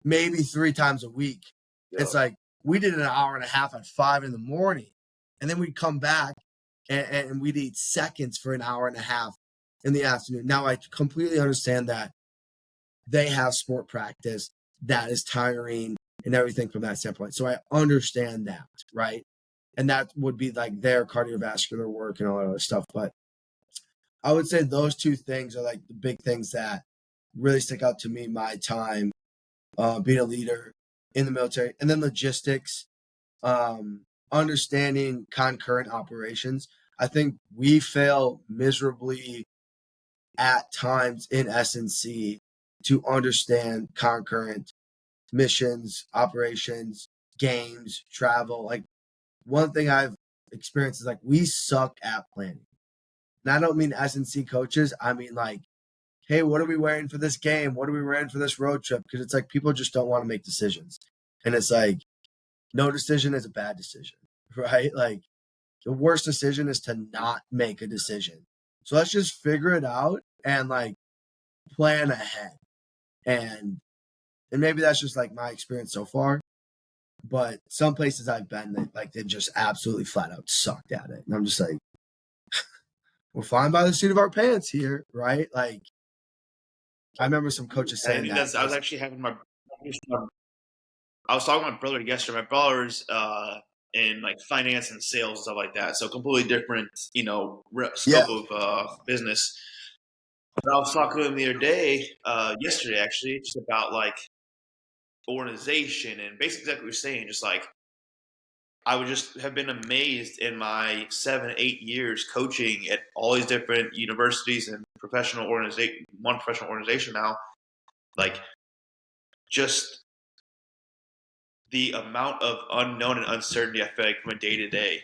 maybe 3 times a week. Yeah. It's like we did an hour and a half at 5 in the morning, and then we'd come back and we'd eat seconds for an hour and a half in the afternoon. Now I completely understand that they have sport practice that is tiring and everything from that standpoint. So I understand that, right? And that would be like their cardiovascular work and all that other stuff. But I would say those 2 things are like the big things that really stick out to me my time being a leader in the military. And then logistics, understanding concurrent operations. I think we fail miserably at times in S&C to understand concurrent missions, operations, games, travel. Like one thing I've experienced is like we suck at planning. And I don't mean S&C coaches. I mean like, hey, what are we wearing for this game? What are we wearing for this road trip? Because it's like people just don't want to make decisions. And it's like no decision is a bad decision, right? Like the worst decision is to not make a decision. So let's just figure it out and like plan ahead. And maybe that's just like my experience so far. But some places I've been, they just absolutely flat out sucked at it. And I'm just like, we're flying by the seat of our pants here, right? Like, I remember some coaches I saying think that. I was actually I was talking to my brother yesterday. My brother's in like finance and sales and stuff like that, so completely different, scope of business. But I was talking to him the other day, yesterday actually, just about like organization and basically exactly what you're saying. Just like I would just have been amazed in my 7, 8 years coaching at all these different universities and professional organization now. Like just the amount of unknown and uncertainty I feel like from a day to day,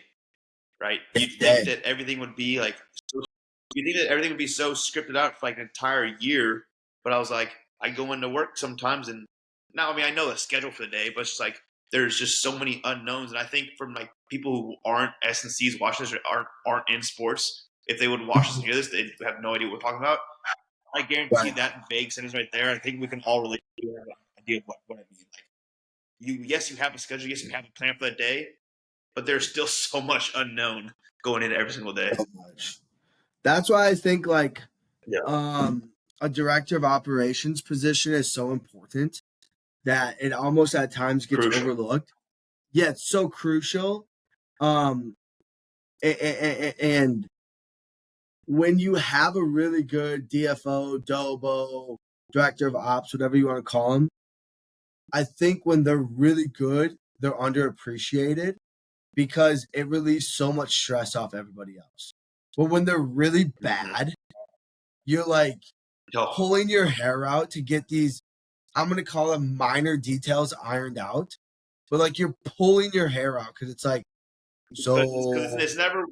right? You'd think that everything would be like, you think that everything would be so scripted out for like an entire year, but I was like, I go into work sometimes and now, I mean, I know the schedule for the day, but it's just like, there's just so many unknowns. And I think from like people who aren't S&Cs watching this or aren't in sports, if they would watch this and hear this, they'd have no idea what we're talking about. I guarantee that vague sentence right there, I think we can all relate to an idea of what I mean. Like, you have a schedule, yes, you have a plan for the day, but there's still so much unknown going into every single day. So much. That's why I think like a director of operations position is so important that it almost at times gets overlooked. Yeah, it's so crucial. And when you have a really good DFO, DOBO, director of ops, whatever you want to call them, I think when they're really good, they're underappreciated because it relieves so much stress off everybody else. But when they're really bad, you're like pulling your hair out to get these, I'm going to call them minor details ironed out. But like you're pulling your hair out because it's like, it's never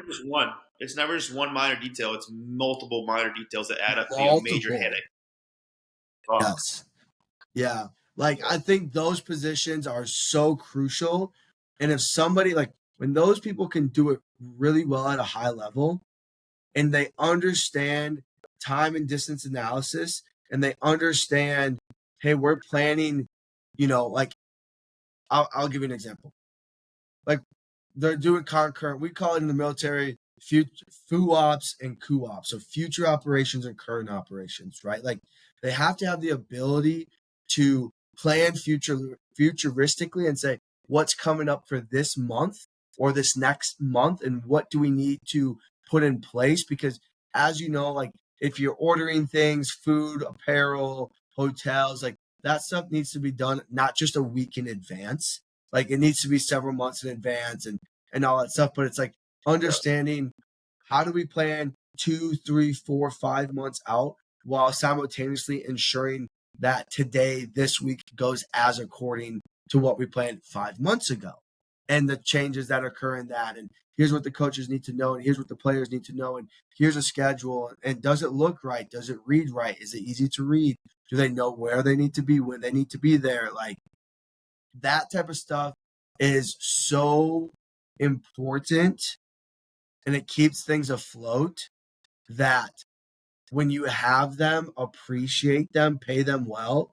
just one. It's never just one minor detail. It's multiple minor details that add up to be a major headache. Yes. Yeah. Like I think those positions are so crucial. And if somebody like when those people can do it really well at a high level and they understand time and distance analysis and they understand, hey, we're planning, like I'll give you an example. like they're doing concurrent. We call it in the military future FUOps and CUOps, so future operations and current operations, right? Like they have to have the ability to plan futuristically and say what's coming up for this month or this next month and what do we need to put in place, because as you know, like if you're ordering things, food, apparel, hotels, like that stuff needs to be done not just a week in advance. Like it needs to be several months in advance and all that stuff. But it's like understanding how do we plan 2, 3, 4, 5 months out while simultaneously ensuring that today, this week goes as according to what we planned 5 months ago and the changes that occur in that. And here's what the coaches need to know. And here's what the players need to know. And here's a schedule. And does it look right? Does it read right? Is it easy to read? Do they know where they need to be, when they need to be there? Like that type of stuff is so important and it keeps things afloat that when you have them, appreciate them, pay them well.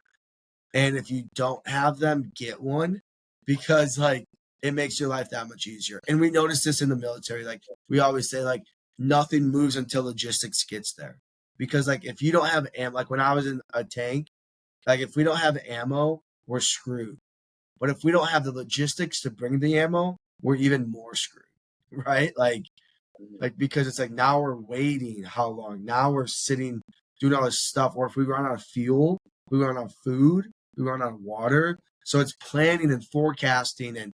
And if you don't have them, get one, because like it makes your life that much easier. And we notice this in the military. Like we always say, like nothing moves until logistics gets there. Because like if you don't have ammo, like when I was in a tank, like if we don't have ammo, we're screwed. But if we don't have the logistics to bring the ammo, we're even more screwed, right? Like because it's like now we're waiting how long? Now we're sitting doing all this stuff. Or if we run out of fuel, we run out of food, we run out of water. So it's planning and forecasting. And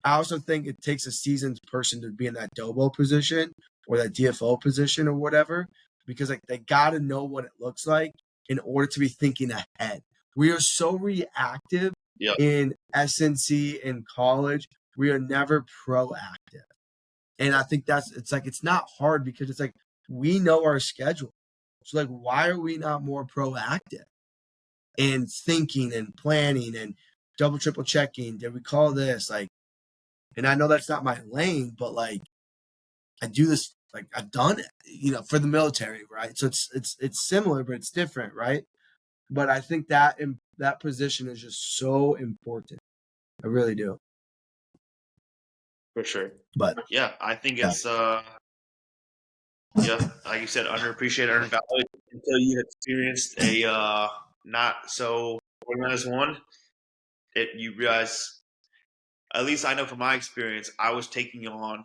I also think it takes a seasoned person to be in that Dobo position or that DFO position or whatever, because like they got to know what it looks like in order to be thinking ahead. We are so reactive in S&C in college. We are never proactive. And I think it's not hard because it's like we know our schedule. So like, why are we not more proactive in thinking and planning and double, triple checking? Did we call this? Like, and I know that's not my lane, but like I do this, like I've done it, for the military, right? So it's similar, but it's different, right? But I think that that position is just so important. I really do. For sure. But yeah, I think it's like you said, underappreciated, undervalued until you experienced a not so organized one. You realize, at least I know from my experience, I was taking on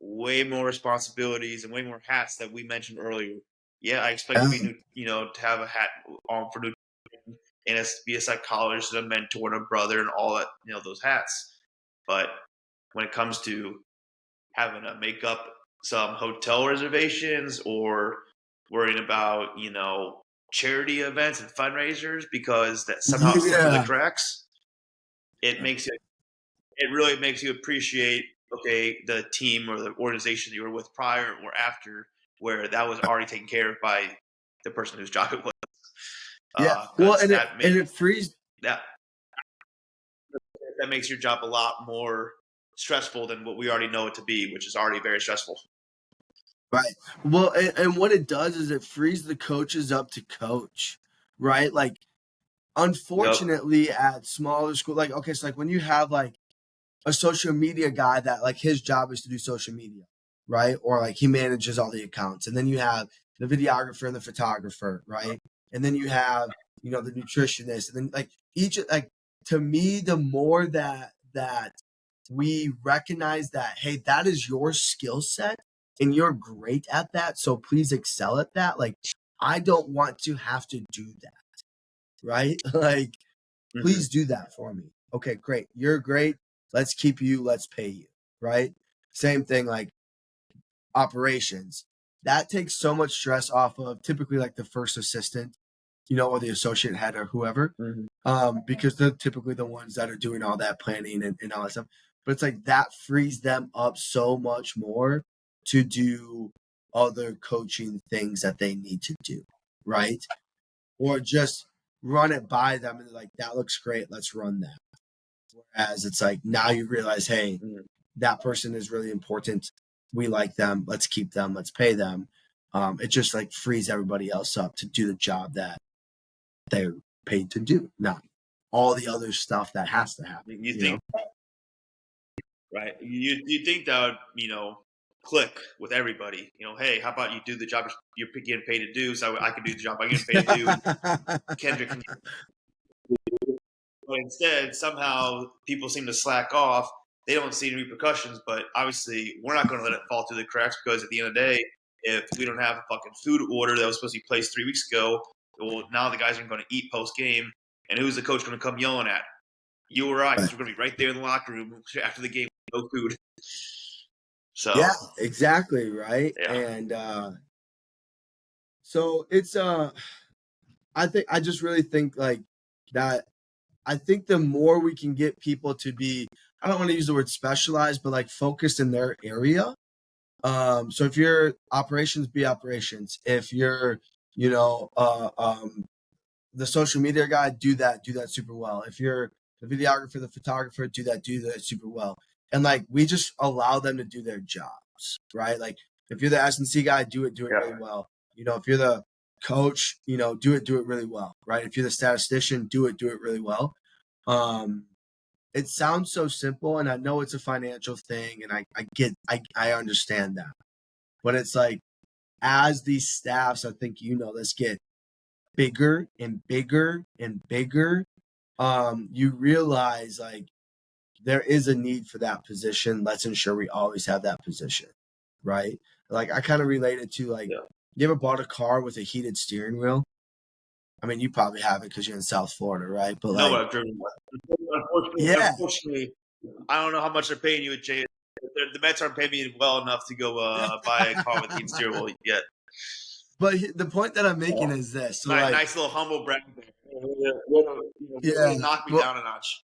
way more responsibilities and way more hats that we mentioned earlier. Yeah, I expect to be, to have a hat on for nutrition and be a psychologist, a mentor, and a brother, and all that, those hats. But when it comes to having to make up some hotel reservations or worrying about, charity events and fundraisers because that somehow slipped through the cracks, it really makes you appreciate, okay, the team or the organization that you were with prior or after, where that was already taken care of by the person whose job it was. Well, and it frees that makes your job a lot more stressful than what we already know it to be, which is already very stressful. Right. Well, and what it does is it frees the coaches up to coach, right? Like, unfortunately, at smaller school, like, okay, so like when you have like a social media guy that like his job is to do social media, right? Or like he manages all the accounts, and then you have the videographer and the photographer, right? And then you have the nutritionist, and then like each like to me, the more that we recognize that, hey, that is your skill set and you're great at that, so please excel at that. Like, I don't want to have to do that, right? Like, please do that for me. Okay, great. You're great. Let's keep you. Let's pay you, right? Same thing, like operations. That takes so much stress off of typically like the first assistant, or the associate head or whoever, because they're typically the ones that are doing all that planning and all that stuff. But it's like that frees them up so much more to do other coaching things that they need to do, right? Or just run it by them and they're like, that looks great, let's run that. Whereas it's like now you realize, hey, that person is really important. We like them. Let's keep them. Let's pay them. It just like frees everybody else up to do the job that they're paid to do, not all the other stuff that has to happen. You think right? You think that would click with everybody? Hey, how about you do the job you're getting paid to do, so I can do the job I'm getting paid to do, and Kendrick can. But instead, somehow people seem to slack off. They don't see any repercussions, but obviously we're not going to let it fall through the cracks because at the end of the day, if we don't have a fucking food order that was supposed to be placed 3 weeks ago, well, now the guys are going to eat post game, and who's the coach going to come yelling at? You or I, because we're going to be right there in the locker room after the game with no food. So Yeah, exactly, right? yeah, And so it's I just really think like that. I think the more we can get people to be, I don't want to use the word specialized, but like focused in their area. So if you're operations, be operations. If you're, you know, the social media guy, do that super well. If you're the videographer, the photographer, do that super well. And like we just allow them to do their jobs, right? Like if you're the S&C guy, do it really well. If you're the coach, do it really well, right? If you're the statistician, do it really well. It sounds so simple, and I know it's a financial thing, and I understand that. But it's like as these staffs, I think this get bigger and bigger and bigger, you realize like there is a need for that position. Let's ensure we always have that position, right? Like I kind of relate it to like, you ever bought a car with a heated steering wheel? I mean, you probably have it because you're in South Florida, right? But no, like, but I've driven one. yeah, Unfortunately, I don't know how much they're paying you at Jay. The Mets aren't paying me well enough to go buy a car with heat steering wheel yet. but the point that I'm making is this. So like, Nice little humble brag there. yeah, Knock me well, down a notch.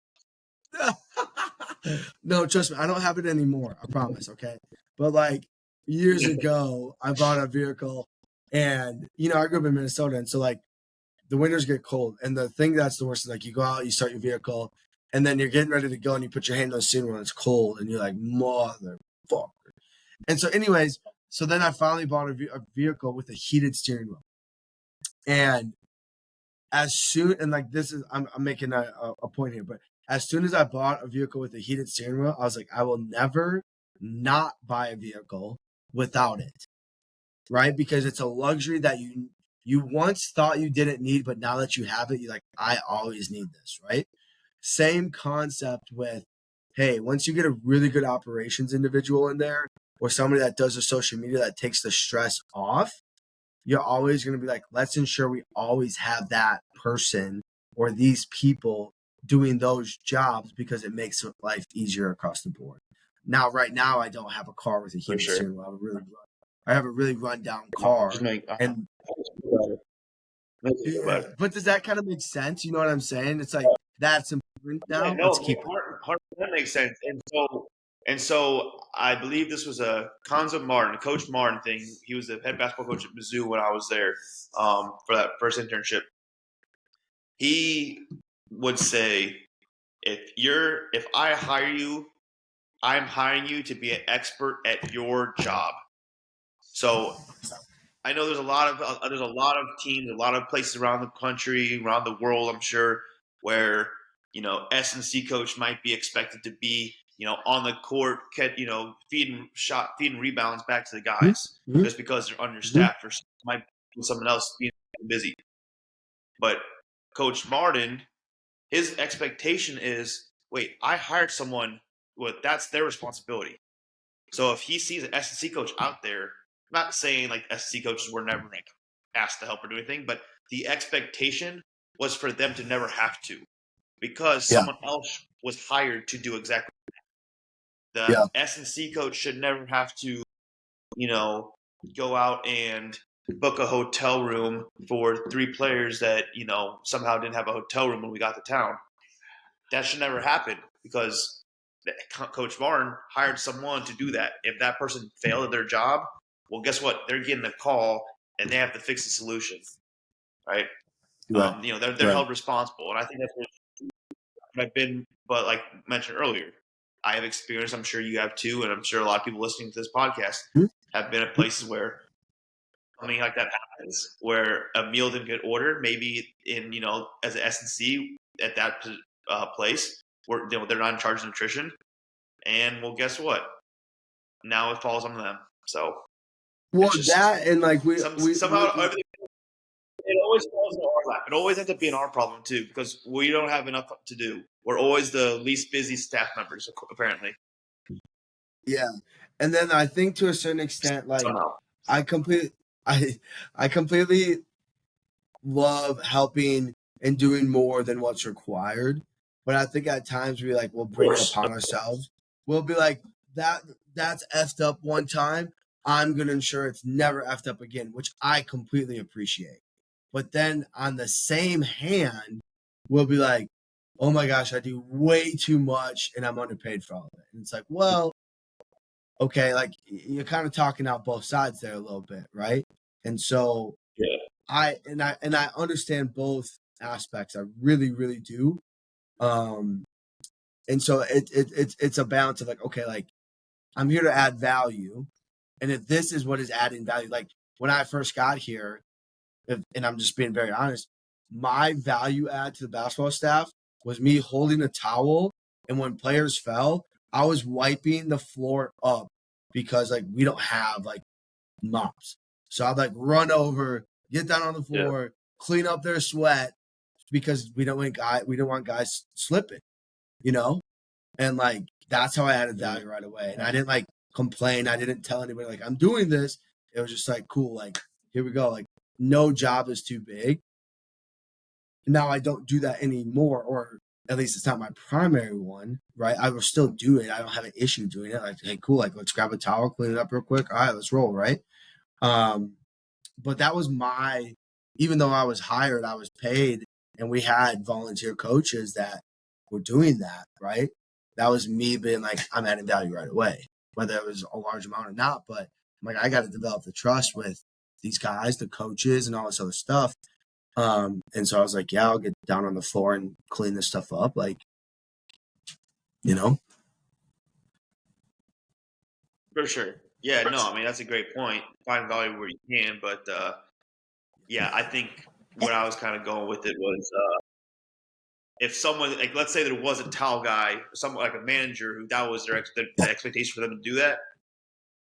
no, trust me, I don't have it anymore. I promise. Okay, but like years ago, I bought a vehicle, and I grew up in Minnesota, and so like the winters get cold, and the thing that's the worst is like you go out, you start your vehicle, and then you're getting ready to go, and you put your hand on the steering wheel, and it's cold, and you're like, motherfucker. And so, anyways, so then I finally bought a vehicle with a heated steering wheel, and as soon and like this is I'm making a point here, but as soon as I bought a vehicle with a heated steering wheel, I was like, I will never not buy a vehicle without it, right? Because it's a luxury that you once thought you didn't need, but now that you have it, you're like, I always need this, right? Same concept with, hey, once you get a really good operations individual in there, or somebody that does the social media that takes the stress off, you're always going to be like, let's ensure we always have that person or these people doing those jobs because it makes life easier across the board. Now, right now, I don't have a car with a heated steering wheel. I have a really rundown car. And yeah, but does that kind of make sense? You know what I'm saying? It's like that's important now. Yeah, no, Let's keep it. 100% makes sense. And so I believe this was a Conzo Martin, Coach Martin thing. He was the head basketball coach at Mizzou when I was there for that first internship. He would say, if I hire you, I'm hiring you to be an expert at your job. So I know there's a lot of teams, a lot of places around the country, around the world, I'm sure, where S&C coach might be expected to be on the court, feeding rebounds back to the guys just because they're understaffed or might be someone else being busy. But Coach Martin, his expectation is, wait, I hired someone. Well, that's their responsibility. So if he sees an S&C coach out there, I'm not saying like S&C coaches were never like asked to help or do anything, but the expectation was for them to never have to, because someone else was hired to do exactly that. The S&C coach should never have to, go out and book a hotel room for 3 players that somehow didn't have a hotel room when we got to town. That should never happen because Coach Martin hired someone to do that. If that person failed at their job, well, guess what? They're getting a call and they have to fix the solution, right? They're held responsible, and I think that's what I've been. But like mentioned earlier, I have experience. I'm sure you have too, and I'm sure a lot of people listening to this podcast have been at places where something like that happens, where a meal didn't get ordered. Maybe as an S&C at that place, where they're not in charge of nutrition, And well, guess what? Now it falls on them. So Well, it's just that and like somehow everything. It always falls in our lap. It always ends up being our problem too because we don't have enough to do. We're always the least busy staff members, apparently. yeah. And then I think to a certain extent, like Somehow. I completely, I, I completely love helping and doing more than what's required. But I think at times we'll bring it upon ourselves. We'll be like, that's effed up one time. I'm gonna ensure it's never effed up again, which I completely appreciate. But then on the same hand, we'll be like, oh my gosh, I do way too much and I'm underpaid for all of it. And it's like, well, okay, like you're kind of talking out both sides there a little bit, right? And so Yeah. I understand both aspects. I really, really do. And so it's a balance of like, okay, like I'm here to add value, and if this is what is adding value, like when I first got here, and I'm just being very honest, my value add to the basketball staff was me holding a towel, and when players fell, I was wiping the floor up because like we don't have like mops. So I'd like run over, get down on the floor, clean up their sweat because we don't want guys slipping, you know? And like that's how I added value right away. And I didn't like complain. I didn't tell anybody like I'm doing this. It was just like cool, like here we go. Like no job is too big. Now I don't do that anymore, or at least it's not my primary one, right? I will still do it. I don't have an issue doing it. Like, hey, cool, like let's grab a towel, clean it up real quick. All right, let's roll, right? But that was even though I was hired, I was paid, and we had volunteer coaches that were doing that, right? That was me being like, I'm adding value right away, whether it was a large amount or not. But I'm like, I got to develop the trust with these guys, the coaches, and all this other stuff. And so I was like, yeah, I'll get down on the floor and clean this stuff up. Like, you know? For sure. Yeah, no, I mean, that's a great point. Find value where you can. But yeah, I think what I was kind of going with it was if someone, like, let's say there was a towel guy, someone like a manager who that was the expectation for them to do that,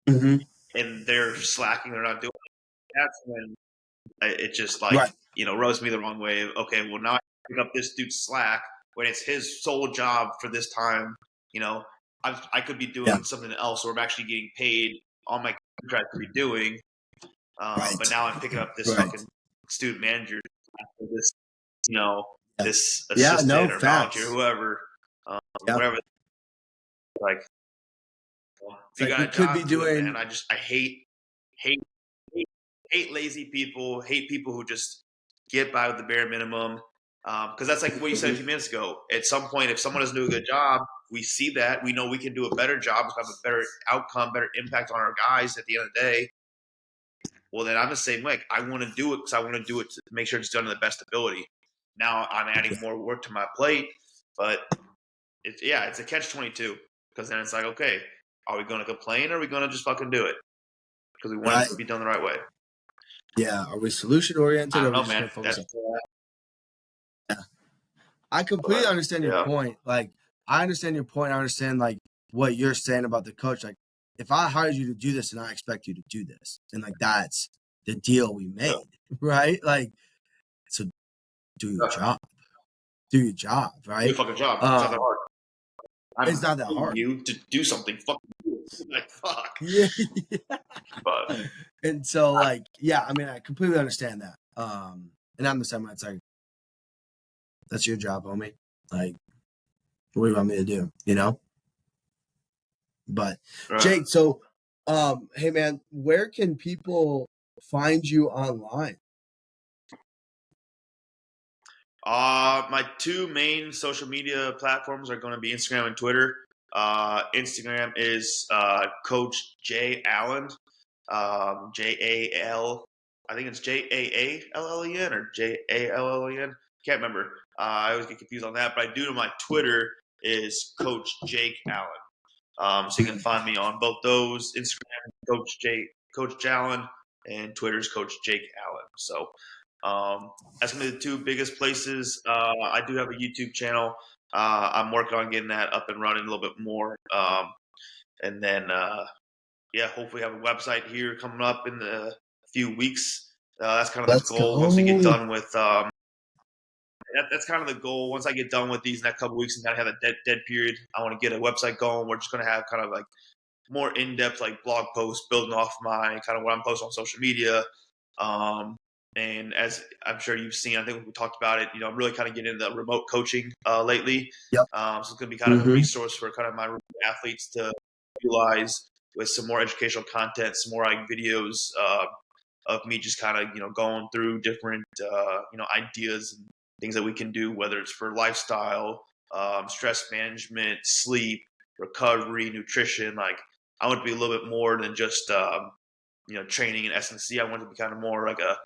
and they're slacking, they're not doing it, that's when it just like, rubs me the wrong way. Okay, well, now I pick up this dude's slack when it's his sole job for this time. I could be doing something else, or I'm actually getting paid on my contract to be doing. But now I'm picking up this fucking student manager for this, this assistant or volunteer, whoever, whatever. Like, if you got a job, could be doing. And I hate lazy people. Hate people who just get by with the bare minimum. Because that's like what you said a few minutes ago. At some point, if someone doesn't do a good job, we see that. We know we can do a better job, have a better outcome, better impact on our guys at the end of the day. Well, then I'm the same way. I want to do it because I want to do it to make sure it's done to the best ability. Now I'm adding more work to my plate, but it's a catch-22 because then it's like, okay, are we going to complain or are we going to just fucking do it because we want it to be done the right way? Yeah, are we solution-oriented? I don't know, man. I completely understand your point. Like, I understand your point. I understand, like, what you're saying about the coach. Like, if I hired you to do this and I expect you to do this, and, like, that's the deal we made, right? Like, so do your job. Do your job, right? Do your fucking job. It's not that hard. It's not that hard. You to do something. Fucking like, fuck. Yeah. But and so, like, yeah, I mean, I completely understand that. And I'm the same way. It's like, that's your job, homie. Like, what do you want me to do? You know? But Jake, so hey man, where can people find you online? My two main social media platforms are going to be Instagram and Twitter. Instagram is Coach J Allen, JAL. I think it's JAALLEN or JALLEN. Can't remember. I always get confused on that, but I do know my Twitter is Coach Jake Allen. So you can find me on both those. Instagram, Coach Allen, and Twitter's Coach Jake Allen. So that's going to be the two biggest places. I do have a YouTube channel. I'm working on getting that up and running a little bit more. and then hopefully have a website here coming up in a few weeks. That's kind of the Let's goal once we get go. done with. That's kind of the goal. Once I get done with these next couple weeks and kind of have a dead period, I want to get a website going. We're just going to have kind of like more in-depth like blog posts building off my kind of what I'm posting on social media. And as I'm sure you've seen, I think we talked about it, I'm really kind of getting into remote coaching lately. Yep. So it's going to be kind of a resource for kind of my athletes to utilize with some more educational content, some more like videos of me just kind of, going through different, ideas and things that we can do, whether it's for lifestyle, stress management, sleep, recovery, nutrition. Like I want to be a little bit more than just, training in S&C. I want to be kind of more like a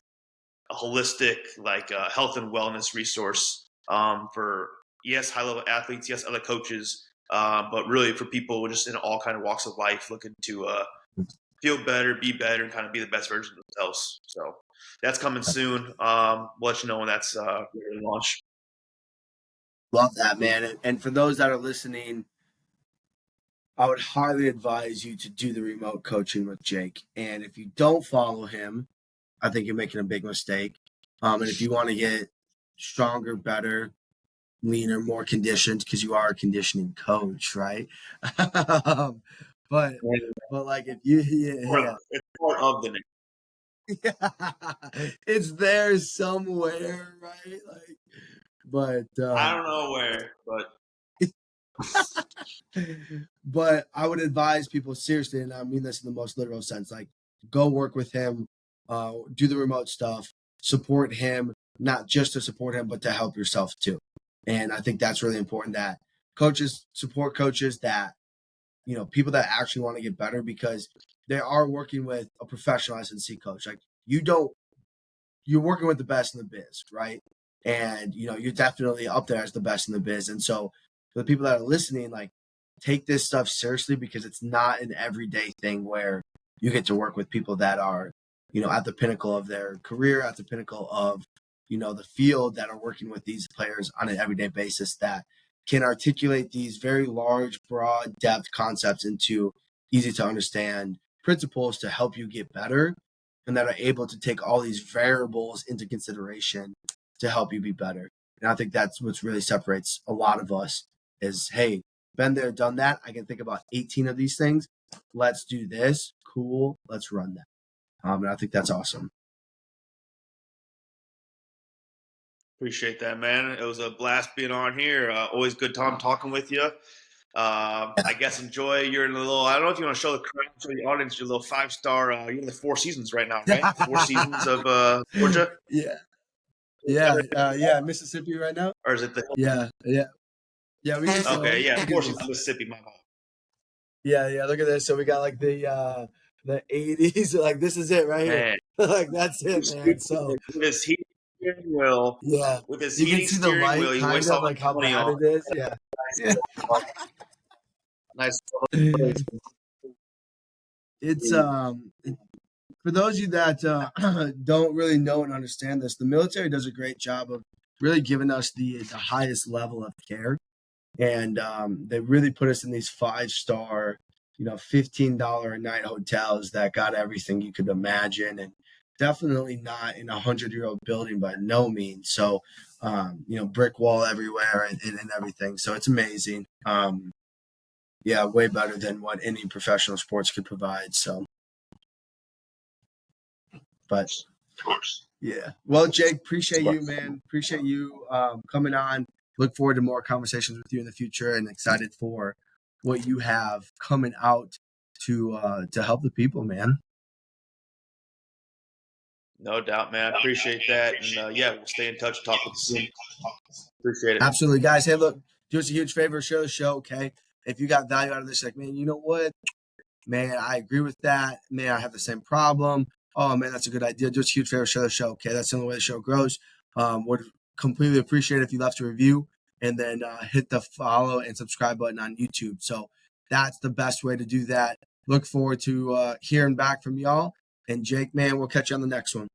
holistic, like health and wellness resource for, yes, high level athletes, yes, other coaches, but really for people just in all kind of walks of life looking to feel better, and kind of be the best version of themselves. So that's coming soon. We'll let you know when that's ready to launch. Love that, man. And for those that are listening, I would highly advise you to do the remote coaching with Jake. And if you don't follow him, I think you're making a big mistake. And if you want to get stronger, better, leaner, more conditioned, because you are a conditioning coach, right? but like if you It's part of the name. It's there somewhere, right? Like, but I don't know where, but but I would advise people seriously, and I mean this in the most literal sense, like go work with him, do the remote stuff, support him, not just to support him, but to help yourself too. And I think that's really important that coaches support coaches that, people that actually want to get better, because they are working with a professional S&C coach. Like you're working with the best in the biz, right? And, you're definitely up there as the best in the biz. And so for the people that are listening, like take this stuff seriously, because it's not an everyday thing where you get to work with people that are, at the pinnacle of their career, at the pinnacle of, the field, that are working with these players on an everyday basis, that can articulate these very large, broad depth concepts into easy to understand principles to help you get better, and that are able to take all these variables into consideration to help you be better. And I think that's what really separates a lot of us is, hey, been there, done that. I can think about 18 of these things. Let's do this. Cool. Let's run that. And I think that's awesome. Appreciate that, man. It was a blast being on here. Always good time talking with you. I guess enjoy your little. I don't know if you want to show the crowd, show the audience your little 5-star. You're in the Four Seasons right now, right? 4 Seasons of Georgia. Yeah. Mississippi right now. Or is it the? Yeah. We can okay, yeah, Four Seasons, Mississippi. My fault. Yeah. Look at this. So we got like the 80s. Like this is it right here. Like that's it, man. So with his heating steering wheel. Yeah. With his you heating can see the steering light, wheel, he kind wastes of all like how money bad on. it is. Yeah. Nice. It's for those of you that don't really know and understand this, the military does a great job of really giving us the highest level of care, and they really put us in these 5-star, $15 a night hotels that got everything you could imagine, and definitely not in a 100-year-old building by no means. So, brick wall everywhere and everything. So it's amazing. Yeah, way better than what any professional sports could provide. So, but of course. Yeah. Well, Jake, appreciate you, man. Appreciate you coming on. Look forward to more conversations with you in the future, and excited for what you have coming out to help the people, man. No doubt, man. I appreciate that. And we'll stay in touch. Talk with you soon. Appreciate it. Absolutely, guys. Hey, look, do us a huge favor, share the show, okay? If you got value out of this, like, man, you know what? Man, I agree with that. Man, I have the same problem. Oh, man, that's a good idea. Do us a huge favor, share the show, okay? That's the only way the show grows. Would completely appreciate it if you left a review, and then hit the follow and subscribe button on YouTube. So that's the best way to do that. Look forward to hearing back from y'all. And Jake, man, we'll catch you on the next one.